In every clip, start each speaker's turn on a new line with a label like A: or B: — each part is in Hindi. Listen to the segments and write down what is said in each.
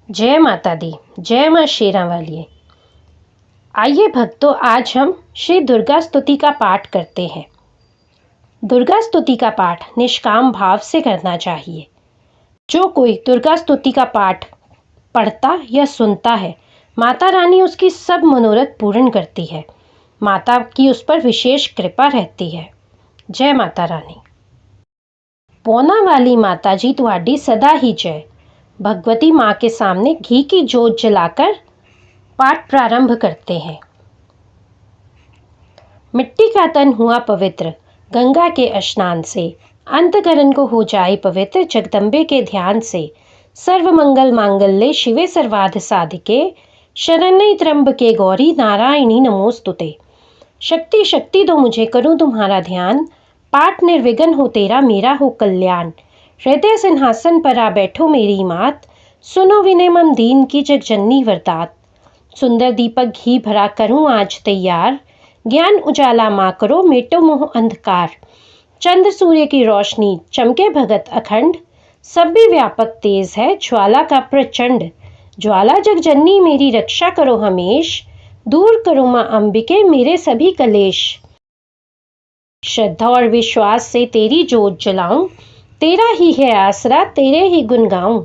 A: जय माता दी। जय माँ शेरा वाली। आइए भक्तों, आज हम श्री दुर्गा स्तुति का पाठ करते हैं। दुर्गा स्तुति का पाठ निष्काम भाव से करना चाहिए। जो कोई दुर्गा स्तुति का पाठ पढ़ता या सुनता है, माता रानी उसकी सब मनोरथ पूर्ण करती है। माता की उस पर विशेष कृपा रहती है। जय माता रानी। पौना वाली माता जी तुम्हारी सदा ही जय। भगवती माँ के सामने घी की जोत जलाकर पाठ प्रारंभ करते हैं। मिट्टी का तन हुआ पवित्र गंगा के स्नान से, अंतकरण को हो जाए पवित्र जगदम्बे के ध्यान से। सर्वमंगल मांगल्ये शिवे सर्वार्थ साधिके, शरण्ये त्र्यंबके गौरी नारायणी नमोस्तुते। शक्ति शक्ति दो मुझे, करूं तुम्हारा ध्यान, पाठ निर्विघ्न हो तेरा मेरा हो कल्याण। हृदय सिंहासन पर आ बैठो मेरी मात, सुनो विनय मम दीन की जगजननी वरदात। सुंदर दीपक घी भरा करूं आज तैयार, ज्ञान उजाला माँ करो मेटो मोह अंधकार। चंद्र सूर्य की रोशनी चमके भगत अखंड, सब भी व्यापक तेज है ज्वाला का प्रचंड। ज्वाला जगजननी मेरी रक्षा करो हमेश, दूर करो माँ अंबिके मेरे सभी कलेश। श्रद्धा और विश्वास से तेरी जोत जलाऊं, तेरा ही है आसरा तेरे ही गुण गाऊं।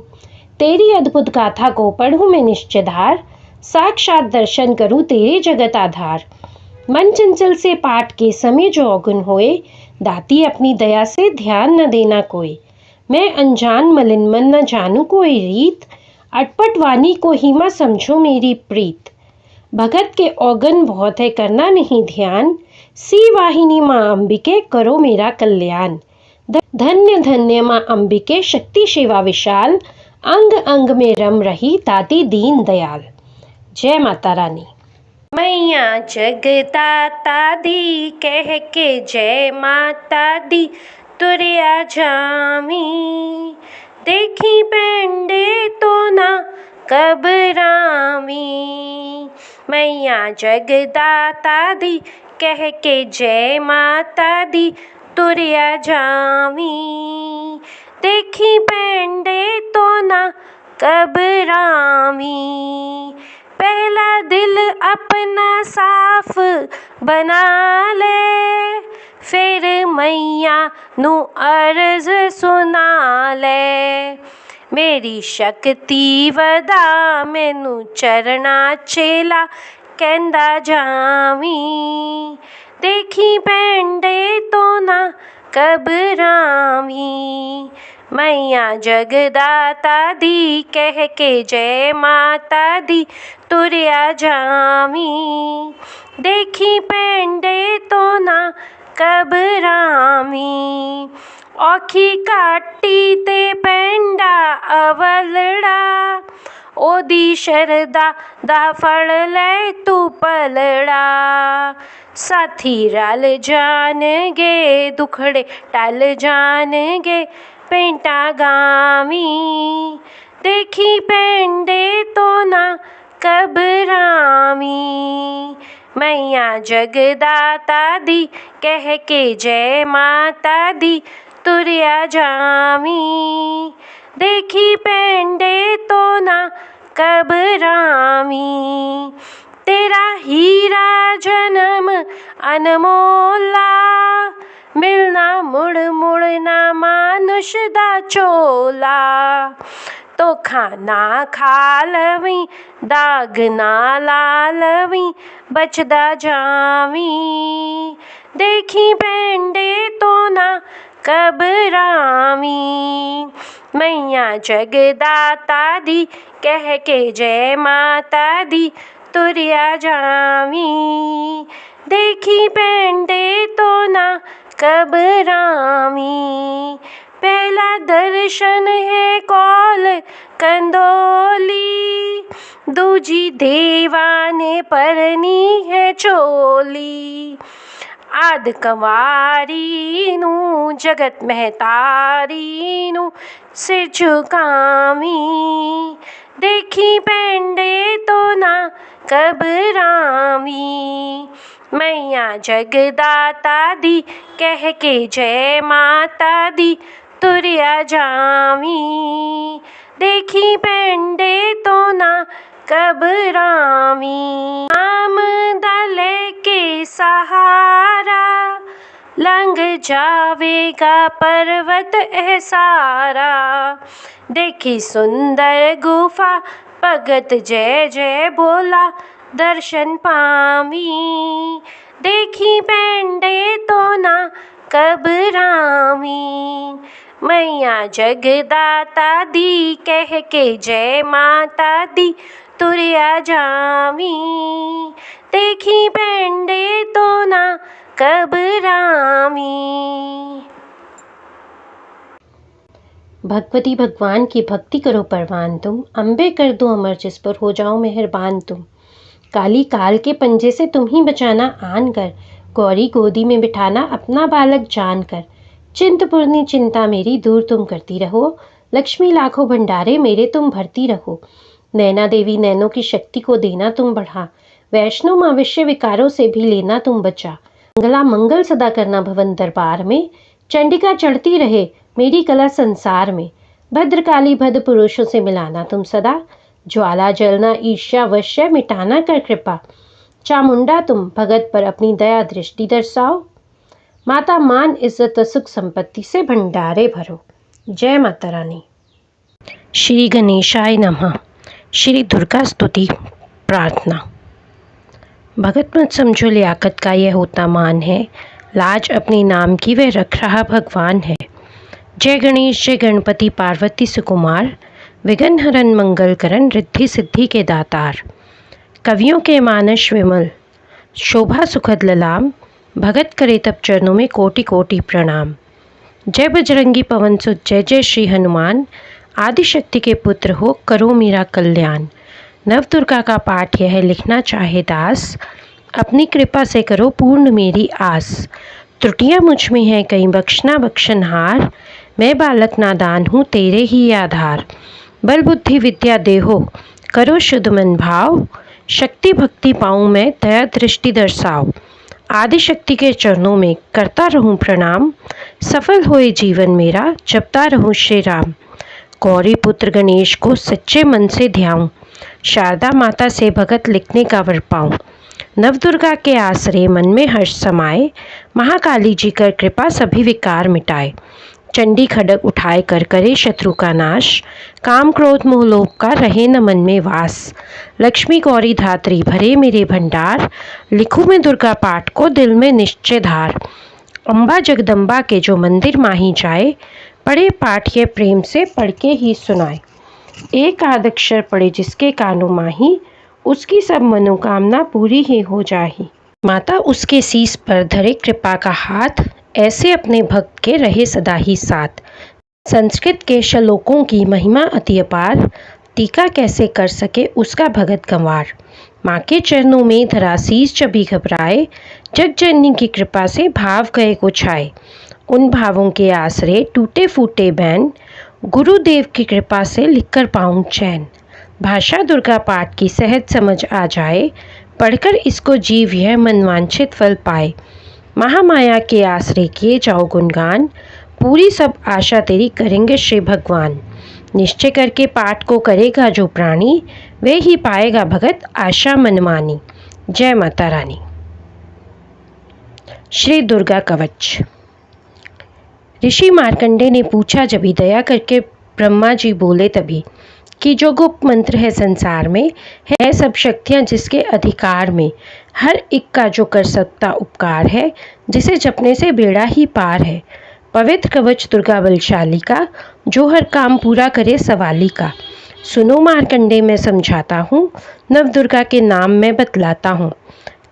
A: तेरी अद्भुत गाथा को पढ़ूं मैं निश्चयधार, साक्षात दर्शन करूं तेरे जगत आधार। मन चंचल से पाठ के समय जो अवगुण होए, दाती अपनी दया से ध्यान न देना कोई। मैं अनजान मलिन मन न जानू कोई रीत, अटपट वाणी को ही माँ समझो मेरी प्रीत। भगत के औगन बहुत है करना नहीं ध्यान, सी वाहिनी माँ अंबिके करो मेरा कल्याण। धन्य धन्य माँ अंबिके शक्ति सेवा विशाल, अंग अंग में रम रही दाती दीन दयाल। जय माता रानी। मैया जगदाता दी कह के जय माता दी तुरिया जामी। देखी पेंडे तो ना घबरामी, मैया जगदाता दी कह के जय माता दी तुरिया जामी। देखी पेंडे तो ना घबरामी, पहला दिल अपना साफ बना ले, फिर मैया नू अर्ज सुना ले। मेरी शक्ति वदा मैनू चरना चेला कहंदा जावी। देखी पेंडे तो ना घबरावी, मैया जगदाता दी कह के जय माता दी तुरिया जावी। देखी पेंडे तो ना घबरावी, औखी काटी ते पेंडा अवलड़ा, ओदी शरदा दा फड़ ले तू पलड़ा। साथी रल जाणगे दुखड़े टल जाणगे पेंटा गावी। देखी पेंडे तो ना घबरावी, मैया जगदाता दी कह के जय माता दी तुरिया जावी। देखी पेंडे तो ना घबरावी, तेरा हीरा जन्म अनमोला, मिलना मुड़ मुड़ ना मानुष दा चोला। तो खाना खा लवी दाग ना ला लवी बचदा जावी। देखी पेंडे तो ना घबरावी, मैया जगदाता दी कह के जय माता दी तुरिया जावी। देखी पेंडे तो ना घबरावी, पहला दर्शन है कौल कंदोली, दूजी देवाने परनी है चोली। आद कंवारी नू जगत महतारी नू सिर झुकावी। देखी पेंडे तो ना घबरावी, मैया जगदाता दी कह के जय माता दी तुरिया जावी। देखी पेंडे तो ना घबरावी। नाम दले के सहारा लंघ जावेगा पर्वत सारा। देखी सुंदर गुफा भगत जय जय बोला दर्शन पावी। देखी पैंडे तो ना घबरावी। मैया जगदाता दी कह के जय माता दी तुरिया जावी। देखी पैंडे तो ना घबरावी। भगवती भगवान की भक्ति करो परवान तुम, अम्बे कर दो अमर जिस पर हो जाओ मेहरबान तुम। काली काल के पंजे से तुम ही बचाना आन कर, गौरी गोदी में बिठाना अपना बालक जान कर। चिंतपूर्णी चिंता मेरी दूर तुम करती रहो, लक्ष्मी लाखों भंडारे मेरे तुम भरती रहो। नैना देवी नैनों की शक्ति को देना तुम बढ़ा, वैष्णो माँ विषय विकारों से भी लेना तुम बचा। मंगला मंगल सदा करना भवन दरबार में, चंडिका चढ़ती रहे मेरी कला संसार में। भद्रकाली भद्र पुरुषों से मिलाना तुम सदा, ज्वाला जलना ईर्ष्या वश्य मिटाना कर कृपा। चामुंडा तुम भगत पर अपनी दया दृष्टि दर्शाओ, माता मान इज्जत व सुख संपत्ति से भंडारे भरो। जय माता रानी। श्री गणेशाय नमः। श्री दुर्गा स्तुति प्रार्थना। भगत मत समझो लियाकत का यह होता मान है, लाज अपने नाम की वह रख रहा भगवान है। जय गणेश जय गणपति पार्वती सुकुमार, विघ्न हरन मंगल करन रिद्धि सिद्धि के दातार। कवियों के मानस विमल शोभा सुखद ललाम, भगत करे तब चरणों में कोटि कोटि प्रणाम। जय बजरंगी पवन सुत जय जय श्री हनुमान, आदिशक्ति के पुत्र हो करो मेरा कल्याण। नव दुर्गा का पाठ यह लिखना चाहे दास, अपनी कृपा से करो पूर्ण मेरी आस। त्रुटियां मुझ में हैं कहीं बख्शना बख्शनहार, मैं बालक नादान हूँ तेरे ही आधार। बल बुद्धि विद्या देहो करो शुद्ध मन भाव, शक्ति भक्ति पाऊँ मैं दया दृष्टि दर्शाओ। आदिशक्ति के चरणों में करता रहूं प्रणाम, सफल होए जीवन मेरा जपता रहूं श्री राम। गौरी पुत्र गणेश को सच्चे मन से ध्याऊं, शारदा माता से भगत लिखने का वर पाऊं। नवदुर्गा के आश्रय मन में हर्ष समाए, महाकाली जी कर कृपा सभी विकार मिटाए। चंडी खड्ग उठाए कर करे शत्रु का नाश, काम क्रोध मोह लोभ का रहे न मन में वास। लक्ष्मी गौरी धात्री भरे मेरे भंडार, लिखूं मैं दुर्गा पाठ को दिल में निश्चय धार। अम्बा जगदम्बा के जो मंदिर माही जाए, पढ़े पाठ ये प्रेम से पढ़ के ही सुनाए। एक आध अक्षर पढ़े जिसके कानों माही, उसकी सब मनोकामना पूरी ही हो जाही। माता उसके शीस पर धरे कृपा का हाथ, ऐसे अपने भक्त के रहे सदा ही साथ। संस्कृत के श्लोकों की महिमा अति अपार, टीका कैसे कर सके उसका भगत गंवार। माँ के चरणों में धरा शीस जब भी घबराए, जग जननी की कृपा से भाव गए को छाए। उन भावों के आश्रय टूटे फूटे बैन, गुरुदेव की कृपा से लिखकर पाऊं चैन। भाषा दुर्गा पाठ की सहज समझ आ जाए, पढ़कर इसको जीव यह मनवांछित फल पाए। महामाया के आश्रय किए जाओ गुणगान, पूरी सब आशा तेरी करेंगे श्री भगवान। निश्चय करके पाठ को करेगा जो प्राणी, वे ही पाएगा भगत आशा मनमानी। जय माता रानी। श्री दुर्गा कवच। ऋषि मार्कंडे ने पूछा जभी, दया करके ब्रह्मा जी बोले तभी, कि जो गुप्त मंत्र है संसार में, है सब शक्तियाँ जिसके अधिकार में। हर एक का जो कर सकता उपकार है, जिसे जपने से बेड़ा ही पार है। पवित्र कवच दुर्गा बलशाली का, जो हर काम पूरा करे सवाली का। सुनो मार्कंडे मैं समझाता हूँ, नव दुर्गा के नाम मैं बतलाता हूँ।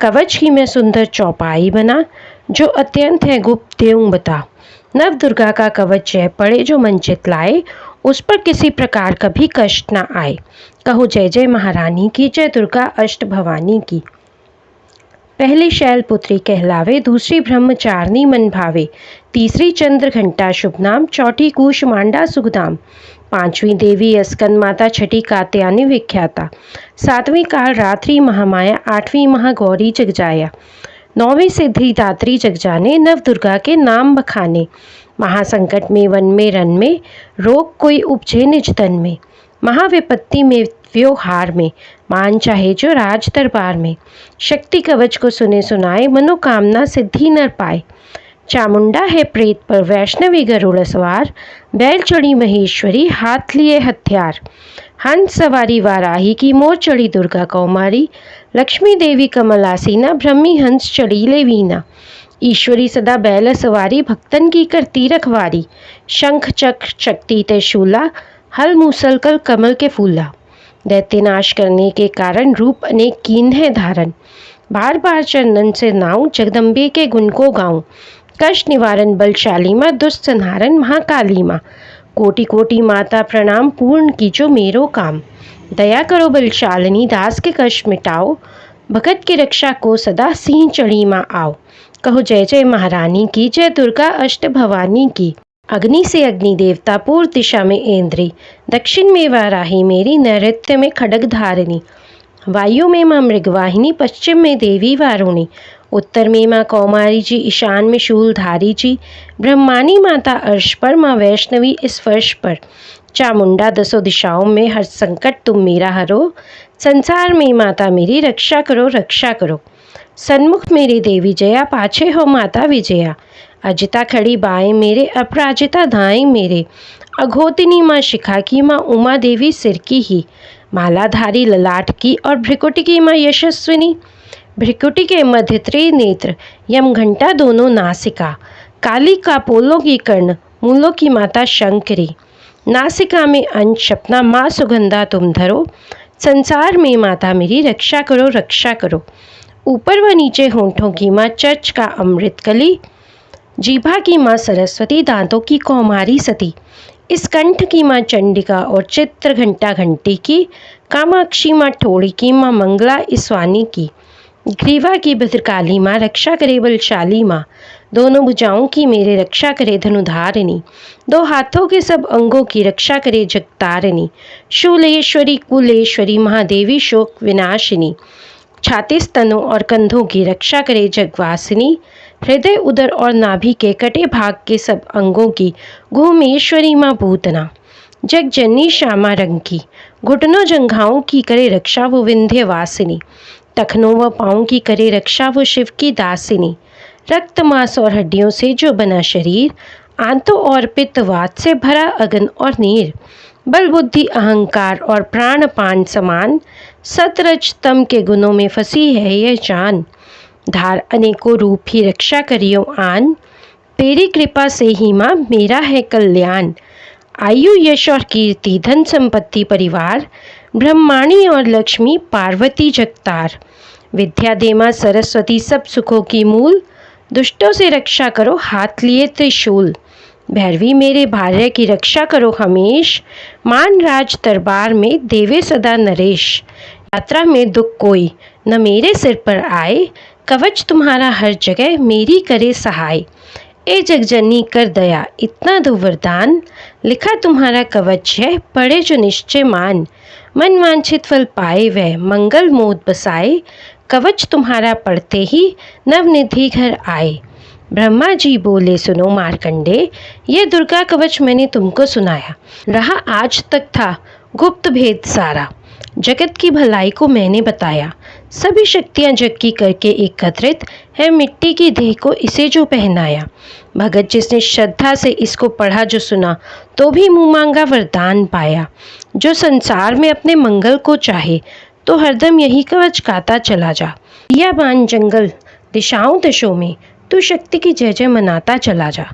A: कवच ही में सुंदर चौपाई बना, जो अत्यंत है गुप्त देऊँ बता। नव दुर्गा का कवच जय पड़े जो मन चित लाए, उस पर किसी प्रकार कभी कष्ट ना आए। कहो जय जय महारानी की, जय दुर्गा अष्ट भवानी की। पहली शैलपुत्री कहलावे, दूसरी ब्रह्मचारिणी मन भावे, तीसरी चंद्र घंटा शुभ नाम, चौथी कूष्मांडा सुखधाम, पांचवी देवी अस्कंद माता, छठी कात्यायनी विख्याता, सातवीं काल रात्रि महामाया, आठवीं महागौरी जगजाया, नौवीं सिद्धि दात्री जगजाने, नव दुर्गा के नाम बखाने। महासंकट में वन में रन में, रोग कोई उपजे निज तन में, महाविपत्ति में व्यवहार में, मान चाहे जो राज दरबार में। शक्ति कवच को सुने सुनाए, मनोकामना सिद्धि नर पाए। चामुंडा है प्रेत पर वैष्णवी गरुड़ सवार, बैल चढ़ी महेश्वरी हाथ लिए हथियार। हंस सवारी वाराही की, मोर चढ़ी दुर्गा कौमारी, लक्ष्मी देवी कमलासीना ब्रह्मी हंस चढ़ी ले वीना। ईश्वरी सदा बैल सवारी, भक्तन की करती रखवारी। शंख चक्र शक्ति त्रिशूला, हल मूसल कल कमल के फूला। दैत्य नाश करने के कारण रूप अनेक कीन है धारण। बार बार चरणन से नाऊं, जगदम्बे के गुण को गाऊं। कष्ट निवारण बलशाली माँ, दुष्ट संहारण महाकाली माँ। कोटि कोटि माता प्रणाम, पूर्ण कीजो मेरो काम। दया करो बलशालिनी, दास के कष्ट मिटाओ। भगत की रक्षा को सदा सिंह चढ़ी माँ आओ। कहो जय जय महारानी की, जय दुर्गा अष्ट भवानी की। अग्नि से अग्नि देवता, पूर्व दिशा में इंद्री, दक्षिण में वाराही मेरी, नैऋत्य में खड्ग धारिणी। वायु में माँ मृगवाहिनी, पश्चिम में देवी वारुणी। उत्तर में माँ कौमारी जी, ईशान में शूलधारी जी। ब्रह्मानी माता अर्श पर, माँ वैष्णवी इस फर्श पर। चामुंडा दसों दिशाओं में, हर संकट तुम मेरा हरो। संसार में माता मेरी, रक्षा करो रक्षा करो। सन्मुख मेरी देवी जया, पाछे हो माता विजया। अजिता खड़ी बाएं मेरे, अपराजिता दाएं मेरे। अघोतिनी माँ शिखा की, माँ उमा देवी सिर की ही। मालाधारी ललाट की, और भ्रिकुटी की माँ यशस्विनी। भ्रिकुटी के मध्य त्रिनेत्र, यम घंटा दोनों नासिका। काली का पोलों की कर्ण, मूलों की माता शंकरी। नासिका में अंश अपना, माँ सुगंधा तुम धरो। संसार में माता मेरी, रक्षा करो रक्षा करो। ऊपर व नीचे होंठों की माँ, चर्च का अमृत कली। जीभा की माँ सरस्वती, दांतों की कौमारी सती। इस कंठ की माँ चंडिका, और चित्र घंटा घंटी की। कामाक्षी माँ ठोड़ी की, माँ मंगला ईस्वानी की। ग्रीवा की भद्रकाली माँ, रक्षा करे बलशाली माँ। दोनों भुजाओं की मेरे, रक्षा करे धनुधारिणी। दो हाथों के सब अंगों की, रक्षा करे जगतारिणी। शूलेश्वरी कुलेश्वरी, महादेवी शोक विनाशिनी। छाती स्तनों और कंधों की, रक्षा करे जगवासिनी। हृदय उदर और नाभि के कटे भाग के सब अंगों की, घूमेश्वरी माँ भूतना। जगजननी श्यामा रंग की, घुटनों जंघाओं की करे रक्षा वो विंध्यवासिनी। टखनों व पाँव की करे रक्षा वो शिव की दासिनी। रक्त मांस और हड्डियों से जो बना शरीर, आंतों और पित्तवात से भरा अगन और नीर। बल बुद्धि अहंकार और प्राण पान समान, सतरज तम के गुणों में फंसी है यह जान। धार अनेकों रूप ही, रक्षा करियो आन। तेरी कृपा से ही माँ मेरा है कल्याण। आयु यश और कीर्ति, धन संपत्ति परिवार। ब्रह्माणी और लक्ष्मी, पार्वती जगतार। विद्या दे माँ सरस्वती, सब सुखों की मूल। दुष्टों से रक्षा करो, हाथ लिए त्रिशूल। भैरवी मेरे भार्य की, रक्षा करो हमेश। मान राज दरबार में, देवे सदा नरेश। यात्रा में दुख कोई न मेरे सिर पर आए, कवच तुम्हारा हर जगह मेरी करे सहाय। ए जगजननी कर दया इतना दो वरदान, लिखा तुम्हारा कवच है पढ़े जो निश्चय मान। मन वांछित फल पाए वह, मंगल मोद बसाए। कवच तुम्हारा पढ़ते ही, नवनिधि घर आए। ब्रह्मा जी बोले सुनो मार्कंडे, ये दुर्गा कवच मैंने तुमको सुनाया। रहा आज तक था गुप्त भेद सारा, जगत की भलाई को मैंने बताया। सभी शक्तियां जग की करके एकत्रित है, मिट्टी की देह को इसे जो पहनाया। भगत जिसने श्रद्धा से इसको पढ़ा जो सुना, तो भी मुँह मांगा वरदान पाया। जो संसार में अपने मंगल को चाहे, तो हरदम यही कवच गाता चला जा। या बान जंगल दिशाओं दिशों में, तू शक्ति की जय जय मनाता चला जा।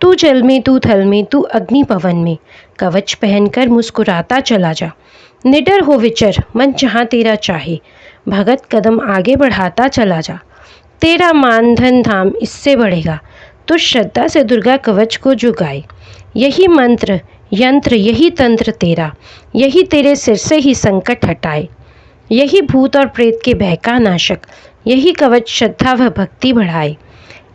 A: तू जल में, तू थल में, तू अग्नि पवन में, कवच पहनकर मुस्कुराता चला जा। निडर हो विचर मन जहाँ तेरा चाहे, भगत कदम आगे बढ़ाता चला जा। तेरा मान धन धाम इससे बढ़ेगा, तो श्रद्धा से दुर्गा कवच को जुगाए। यही मंत्र यंत्र यही तंत्र तेरा, यही तेरे सिर से ही संकट हटाए। यही भूत और प्रेत के भय का नाशक, यही कवच श्रद्धा व भक्ति बढ़ाए।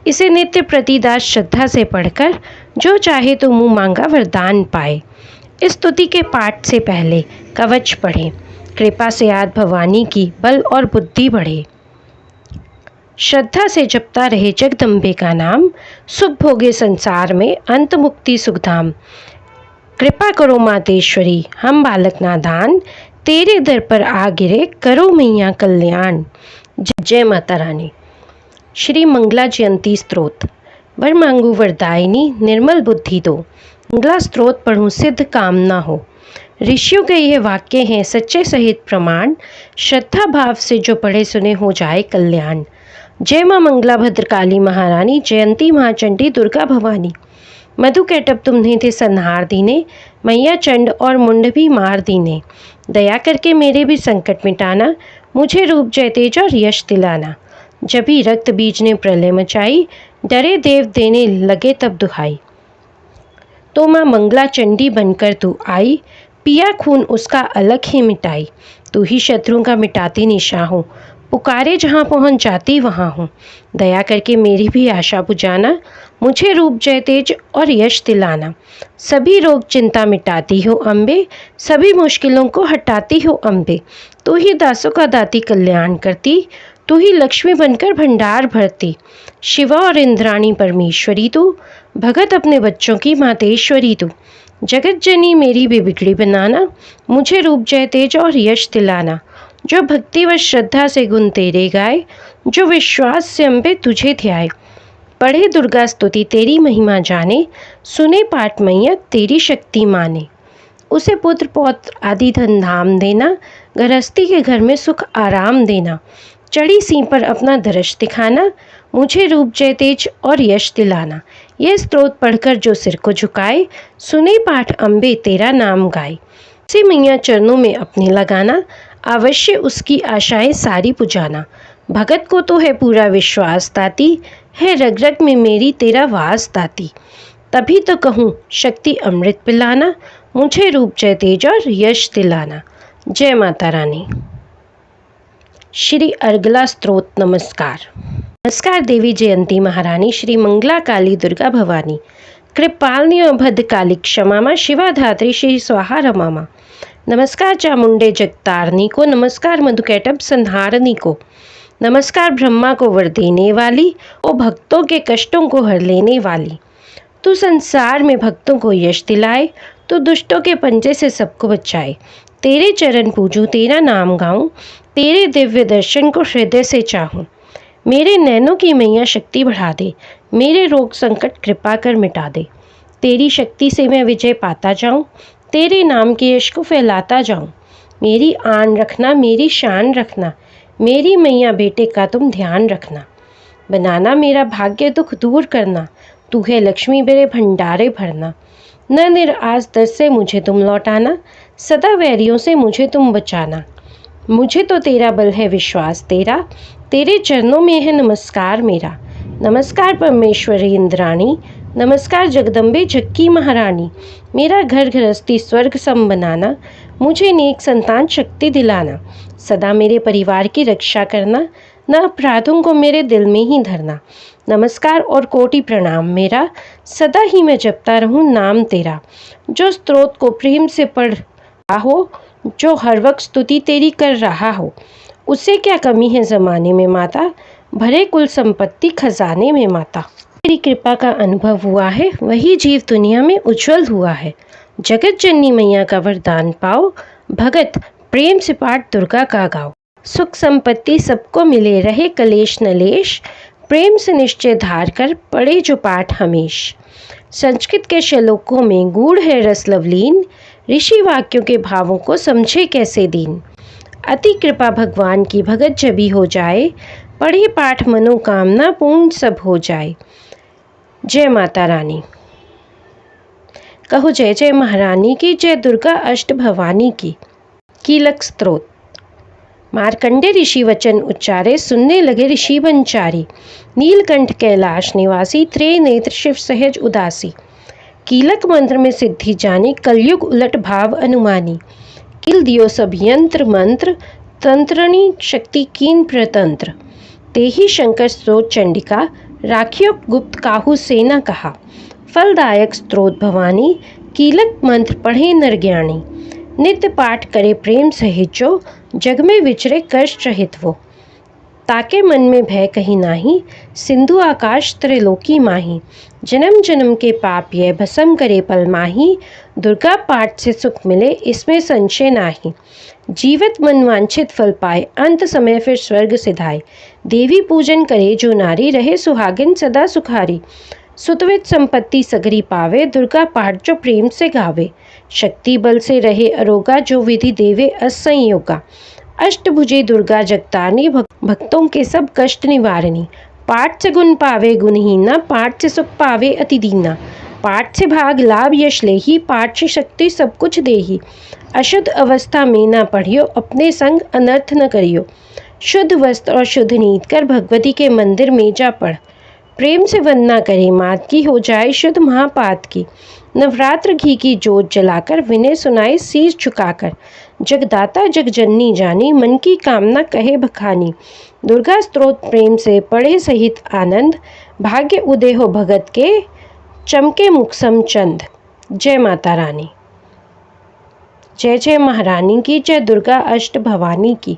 A: इसे नित्य प्रतिदास श्रद्धा से पढ़कर, जो चाहे तो मुँह मांगा वरदान पाए। इस स्तुति के पाठ से पहले कवच पढ़ें। कृपा से याद भवानी की, बल और बुद्धि बढ़े। श्रद्धा से जपता रहे जगदम्बे का नाम, सुख भोगे संसार में, अंत मुक्ति सुखधाम। कृपा करो मातेश्वरी, हम बालक नादान तेरे दर पर आ गिरे, करो मैया कल्याण। जय माता रानी। श्री मंगला जयंती स्तोत्र। वर मांगू वरदायिनी, निर्मल बुद्धि दो, मंगला स्तोत्र पढ़ूं सिद्ध कामना हो। ऋषियों के ये वाक्य हैं सच्चे सहित प्रमाण, श्रद्धा भाव से जो पढ़े सुने हो जाए कल्याण। जय माँ मंगला भद्रकाली महारानी, जयंती महाचंडी दुर्गा भवानी। मधु कैटब तुम्हें थे संहार दीने, मैया चंड और मुंड भी मार दीने। दया करके मेरे भी संकट मिटाना, मुझे रूप जय तेज और यश दिलाना। जब ही रक्त बीज ने प्रलय मचाई, डरे देव देने लगे तब दुहाई। तो माँ मंगला चंडी बनकर तू आई, पिया खून उसका अलग ही मिटाई। तू ही शत्रुओं का मिटाती निशा हो, पुकारे जहाँ पहुँच जाती वहाँ हूँ। दया करके मेरी भी आशा बुझाना, मुझे रूप जय तेज और यश दिलाना। सभी रोग चिंता मिटाती हो अम्बे, सभी मुश्किलों को हटाती हो अम्बे। तू ही दासों का दाती कल्याण करती, तू ही लक्ष्मी बनकर भंडार भरती। शिवा और इंद्राणी परमेश्वरी तू, भगत अपने बच्चों की मातेश्वरी तू। जगत जननी मेरी भी बिगड़ी बनाना, मुझे रूप जय तेज और यश दिलाना। जो भक्ति व श्रद्धा से गुण तेरे गाए, जो विश्वास से अम्बे तुझे ध्याए। पढ़े दुर्गा स्तुति तेरी महिमा जाने, सुने पाठ मैया तेरी शक्ति माने। उसे पुत्र पौत्र आदि धन धाम देना, गृहस्थी के घर में सुख आराम देना। चढ़ी सिंह पर अपना दर्श दिखाना, मुझे रूप जय तेज और यश दिलाना। यह स्तोत्र पढ़कर जो सिर को झुकाए, सुने पाठ अम्बे तेरा नाम गाए। उसे मैया चरणों में अपने लगाना, अवश्य उसकी आशाएं सारी पुजाना। भगत को तो है पूरा विश्वास दाती, है रग रग में मेरी तेरा वास दाती। तभी तो कहूँ शक्ति अमृत पिलाना, मुझे रूप जय तेज और यश दिलाना। जय माता रानी। श्री अर्गला स्तोत्र। नमस्कार। नमस्कार देवी जयंती महारानी, श्री मंगला काली दुर्गा भवानी, कृपालिनी और भद्रकाली क्षमा माँ, शिवा धात्री श्री स्वाहा रमा माँ। नमस्कार चामुंडे जगतारनी को, नमस्कार मधुकैटभ संहारनी को, नमस्कार ब्रह्मा को वर देने वाली, ओ भक्तों के कष्टों को हर लेने वाली। तू संसार में भक्तों को यश दिलाए, तू दुष्टों के पंजे से सबको बचाए। तेरे चरण पूजूं, तेरा नाम गाऊं, तेरे दिव्य दर्शन को हृदय से चाहूं। मेरे नैनों की मैया शक्ति बढ़ा दे, मेरे रोग संकट कृपा कर मिटा दे। तेरी शक्ति से मैं विजय पाता जाऊं, तेरे नाम के यश को फैलाता जाऊं। मेरी आन रखना, मेरी शान रखना, मेरी मैया बेटे का तुम ध्यान रखना। बनाना मेरा भाग्य दुख दूर करना, तू है लक्ष्मी मेरे भंडारे भरना। न निराश दर से मुझे तुम लौटाना, सदा वैरियों से मुझे तुम बचाना। मुझे तो तेरा बल है विश्वास तेरा, तेरे चरणों में है नमस्कार मेरा। नमस्कार परमेश्वरी इंद्राणी, नमस्कार जगदम्बे जग की महारानी। मेरा घर गृहस्थी स्वर्ग सम बनाना, मुझे नेक संतान शक्ति दिलाना। सदा मेरे परिवार की रक्षा करना, न अपराधों को मेरे दिल में ही धरना। नमस्कार और कोटि प्रणाम मेरा, सदा ही मैं जपता रहूं नाम तेरा। जो स्तोत्र को प्रेम से पढ़ रहा हो, जो हर वक्त स्तुति तेरी कर रहा हो, उसे क्या कमी है ज़माने में माता, भरे कुल संपत्ति खजाने में माता। तेरी कृपा का अनुभव हुआ है, वही जीव दुनिया में उज्जवल हुआ है। जगत जननी मैया का वरदान पाओ, भगत प्रेम से पाठ दुर्गा का गाओ। सुख संपत्ति सबको मिले, रहे कलेश नलेश, प्रेम से निश्चय धार कर पढ़े जो पाठ हमेश। संस्कृत के श्लोकों में गूढ़ है रस लवलीन, ऋषि वाक्यों के भावों को समझे कैसे दीन। अति कृपा भगवान की भगत जभी हो जाए, पढ़े पाठ मनोकामना पूर्ण सब हो जाए। जय माता रानी। कहो जय जय महारानी की, जय दुर्गा अष्ट भवानी की। कीलक स्तोत्र। मार्कंडे ऋषि वचन उच्चारे, सुनने लगे ऋषि बनचारी। नीलकंठ कैलाश निवासी, त्रे नेत्र शिव सहज उदासी। कीलक मंत्र में सिद्धि जानी, कलयुग उलट भाव अनुमानी। किल दियो सब यंत्र मंत्र, तंत्रणी शक्ति कीन प्रतंत्र। तेहि शंकर स्त्रोत चंडिका, राखियो गुप्त काहू सेना कहा। फलदायक स्त्रोत भवानी, कीलक मंत्र पढ़े नर ज्ञानी। नित्य पाठ करे प्रेम सहित जो, जग में विचरे कष्ट रहित वो। ताके मन में भय कहीं नाही, सिंधु आकाश त्रिलोकी माही। जन्म जन्म के पाप यह भस्म करे पल माही, दुर्गा पाठ से सुख मिले इसमें संशय नाही। जीवित मन वांछित फल पाए, अंत समय फिर स्वर्ग सिधाए। देवी पूजन करे जो नारी, रहे सुहागिन सदा सुखारी। सुतवित संपत्ति सगरी पावे, दुर्गा पाठ जो प्रेम से गावे। शक्ति बल से रहे अरोगा, जो विधि देवे असंयोगा। अष्टभुजे दुर्गा जगतारनी, भक्तों के सब कष्ट निवारणी। पाठ से गुण पावे गुणहीना, पाठ से सुख पावे अति दीना। पाठ से भाग लाभ यश लेही, पाठ से शक्ति सब कुछ देही। अशुद्ध अवस्था में न पढ़ियो, अपने संग अनर्थ न करियो। शुद्ध वस्त्र और शुद्ध नीत कर, भगवती के मंदिर में जा पढ़। प्रेम से वंदना करे मात की, हो जाए शुद्ध महापात की। नवरात्र घी की जोत जलाकर, विनय सुनाए शीश झुकाकर। जगदाता जगजननी जानी, मन की कामना कहे बखानी। दुर्गा स्तोत्र प्रेम से पढ़े सहित आनंद, भाग्य उदय हो भगत के, चमके मुखसम चंद। जय माता रानी। जय जय महारानी की, जय दुर्गा अष्ट भवानी की।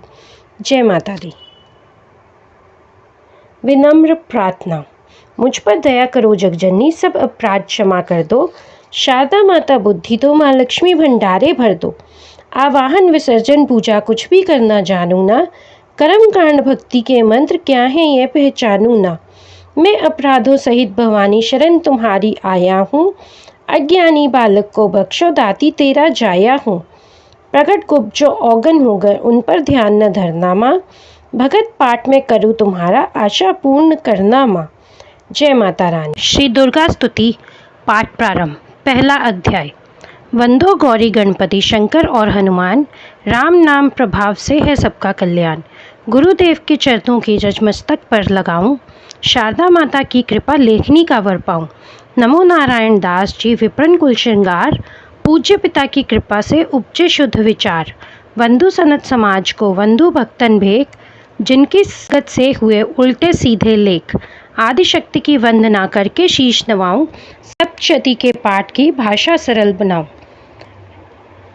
A: जय माता दी। विनम्र प्रार्थना। मुझ पर दया करो जगजननी, सब अपराध क्षमा कर दो। शारदा माता बुद्धि दो, माँ लक्ष्मी भंडारे भर दो। आवाहन विसर्जन पूजा कुछ भी करना जानू ना, कर्म कांड भक्ति के मंत्र क्या हैं ये पहचानू ना। मैं अपराधों सहित भवानी शरण तुम्हारी आया हूँ। अज्ञानी बालक को बख्शो, दाती तेरा जाया हूँ। प्रकट गुप्त जो औगन हो गए, उन पर ध्यान न धरना माँ। भगत पाठ में करूँ तुम्हारा, आशा पूर्ण करना माँ। जय माता रानी। श्री दुर्गा स्तुति पाठ प्रारंभ। पहला अध्याय। वंदो गौरी गणपति शंकर और हनुमान, राम नाम प्रभाव से है सबका कल्याण। गुरुदेव के चरणों की जजमस्तक पर लगाऊं, शारदा माता की कृपा लेखनी का वर पाऊं। नमो नारायण दास जी विप्रन कुल श्रृंगार, पूज्य पिता की कृपा से उपजे शुद्ध विचार। वंदु सनत समाज को वंदु भक्तन भेक, जिनकी गत से हुए उल्टे सीधे लेख। आदिशक्ति की वंदना करके शीश नवाऊं, सप्तशती के पाठ की भाषा सरल बनाऊं।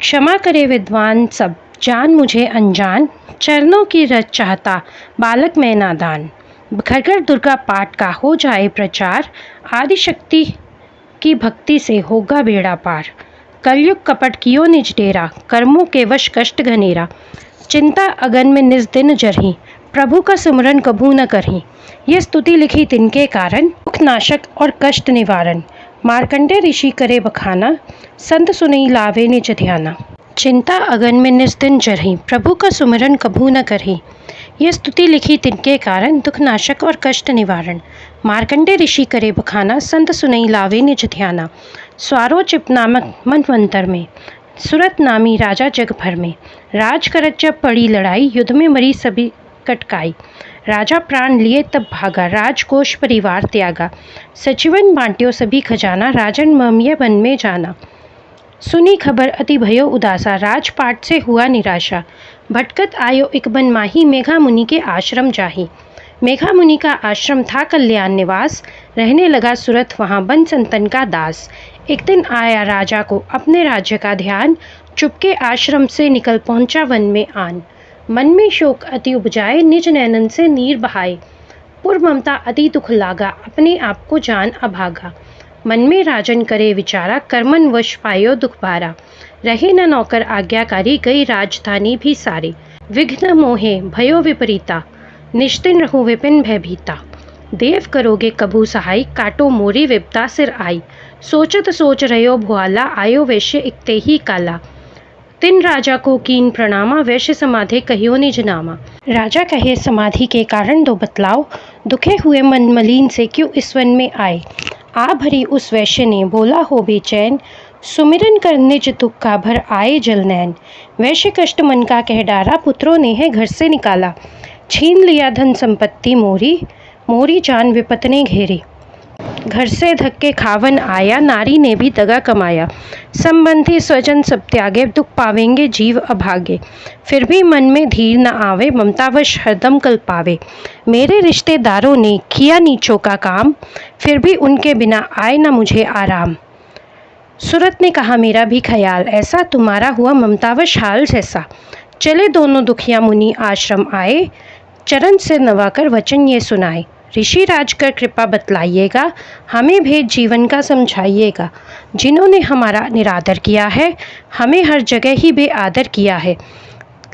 A: क्षमा करे विद्वान सब, जान मुझे अनजान। चरणों की रज चाहता, बालक मैं नादान। घर घर दुर्गा पाठ का हो जाए प्रचार, आदिशक्ति की भक्ति से होगा बेड़ा पार। कलयुग कपट कियो निज डेरा, कर्मों के वश कष्ट घनेरा। चिंता अगन में निज दिन जरही, प्रभु का सुमरन कभू न करही। यह स्तुति लिखी तिनके कारण, दुख नाशक और कष्ट निवारण। मार्कंडे ऋषि करे बखाना, संत सुनई लावे निज ध्याना। चिंता अगन में निज दिन जरही, प्रभु का सुमरन कभू न करही। यह स्तुति लिखी तिनके कारण, दुख नाशक और कष्ट निवारण। मार्कंडे ऋषि करे बखाना, संत सुनई लावे निज ध्याना। स्वारोचिप नामक मनवंतर में, सुरत नामी राजा जग भर में। राज करत जब पड़ी लड़ाई, युद्ध में मरी सभी कटकाई। राजा प्राण लिए तब भागा, राजकोष परिवार त्यागा। सचिवन बांट्यो सभी खजाना, राजन ममिया वन में जाना। सुनी खबर अति भयो उदासा, राजपाट से हुआ निराशा। भटकत आयो एक बन माही, मेघा मुनि के आश्रम जाही। मेघा मुनि का आश्रम था कल्याण निवास, रहने लगा सुरत वहाँ बन संतन का दास। एक दिन आया राजा को अपने राज्य का ध्यान, चुपके आश्रम से निकल पहुँचा वन में आन। मन में शोक अति उपजाए, निज नैनन से नीर बहाए। पूर्व ममता अति दुख लागा, अपने आप को जान अभागा। मन में राजन करे विचारा, कर्मन वश पायो दुख भारा। रहे न नौकर आज्ञाकारी, गई राजधानी भी सारे। विघ्न मोहे भयो विपरीता, निश्चिन रहूं विपिन भयभीता। देव करोगे कभू सहाय, काटो मोरी विपदा सिर आई। सोचत सोच रहो भुआला, आयो वैश्य इकते ही काला। तिन राजा को कीन प्रणामा, वैश्य समाधि कहियो निज नामा। राजा कहे समाधि के कारण दो बतलाओ, दुखे हुए मन मलिन से क्यों इस वन में आए। आ भरी उस वैश्य ने बोला हो बेचैन, सुमिरन कर निज दुख का भर आए जल नैन। वैश्य कष्ट मन का कह डारा, पुत्रों ने है घर से निकाला। छीन लिया धन संपत्ति मोरी, मोरी जान विपत ने घेरी। घर से धक्के खावन आया, नारी ने भी दगा कमाया। संबंधी स्वजन सब त्यागे, दुख पावेंगे जीव अभागे। फिर भी मन में धीर न आवे, ममतावश हरदम कल पावे। मेरे रिश्तेदारों ने किया नीचों का काम, फिर भी उनके बिना आए न मुझे आराम। सुरत ने कहा मेरा भी ख्याल ऐसा, तुम्हारा हुआ ममतावश हाल जैसा। चले दोनों दुखिया मुनि आश्रम आए, चरण से नवाकर वचन ये सुनाए। ऋषि राजकर कृपा बतलाइएगा, हमें भेद जीवन का समझाइएगा। जिन्होंने हमारा निरादर किया है, हमें हर जगह ही बेआदर किया है।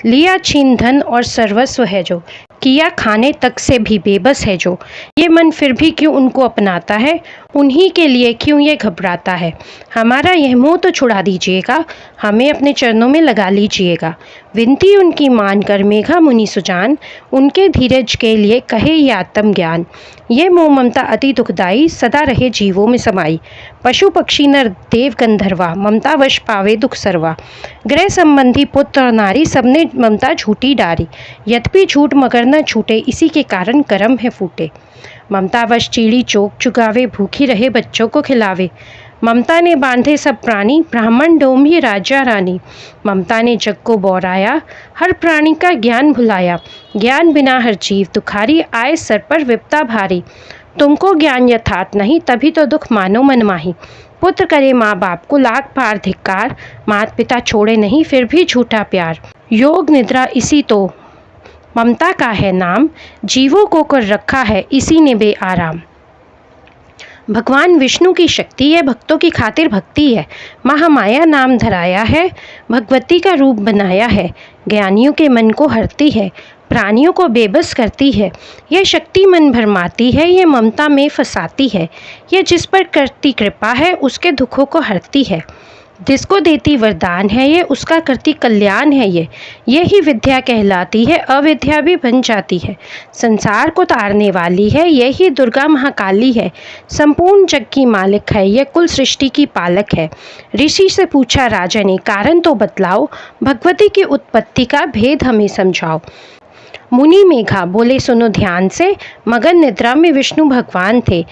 A: लिया छीन धन और सर्वस्व है जो, किया खाने तक से भी बेबस है जो। ये मन फिर भी क्यों उनको अपनाता है, उन्हीं के लिए क्यों ये घबराता है। हमारा यह मोह तो छुड़ा दीजिएगा, हमें अपने चरणों में लगा लीजिएगा। विनती उनकी मानकर मेघा मुनि सुजान, उनके धीरज के लिए कहे ये आत्म ज्ञान। ये मोह ममता अति दुखदाई, सदा रहे जीवों में समाई। पशु पक्षी नर देव गंधर्वा, ममता वश पावे दुख सर्वा। गृह संबंधी पुत्र और नारी, सबने ममता झूठी डारी। यद्यपि झूठ मगर न छूटे, इसी के कारण कर्म है फूटे। ममता वश चीड़ी चोक चुगावे, भूखी रहे बच्चों को खिलावे। ममता ने बांधे सब प्राणी, ब्राह्मण डोम्भी राजा रानी। ममता ने जग को बौराया, हर प्राणी का ज्ञान भुलाया। ज्ञान बिना हर जीव दुखारी, आए सर पर विपता भारी। तुमको ज्ञान यथार्थ नहीं, तभी तो दुख मानो मन माही। पुत्र करे माँ बाप को लाख बार धिक्कार, माता पिता छोड़े नहीं फिर भी झूठा प्यार। योग निद्रा इसी तो ममता का है नाम, जीवों को कर रखा है इसी ने बेआराम। भगवान विष्णु की शक्ति है, भक्तों की खातिर भक्ति है। महामाया नाम धराया है, भगवती का रूप बनाया है। ज्ञानियों के मन को हरती है, प्राणियों को बेबस करती है। यह शक्ति मन भरमाती है, ये ममता में फंसाती है। यह जिस पर करती कृपा है, उसके दुखों को हरती है। जिसको देती वरदान है ये, उसका करती कल्याण है ये। यही विद्या कहलाती है, अविद्या भी बन जाती है। संसार को तारने वाली है, यही दुर्गा महाकाली है। संपूर्ण जग की मालिक है, यह कुल सृष्टि की पालक है। ऋषि से पूछा राजा ने, कारण तो बतलाओ, भगवती की उत्पत्ति का भेद हमें समझाओ। मुनि मेघा बोले, सुनो ध्यान से। मगन निद्रा में विष्णु भगवान थे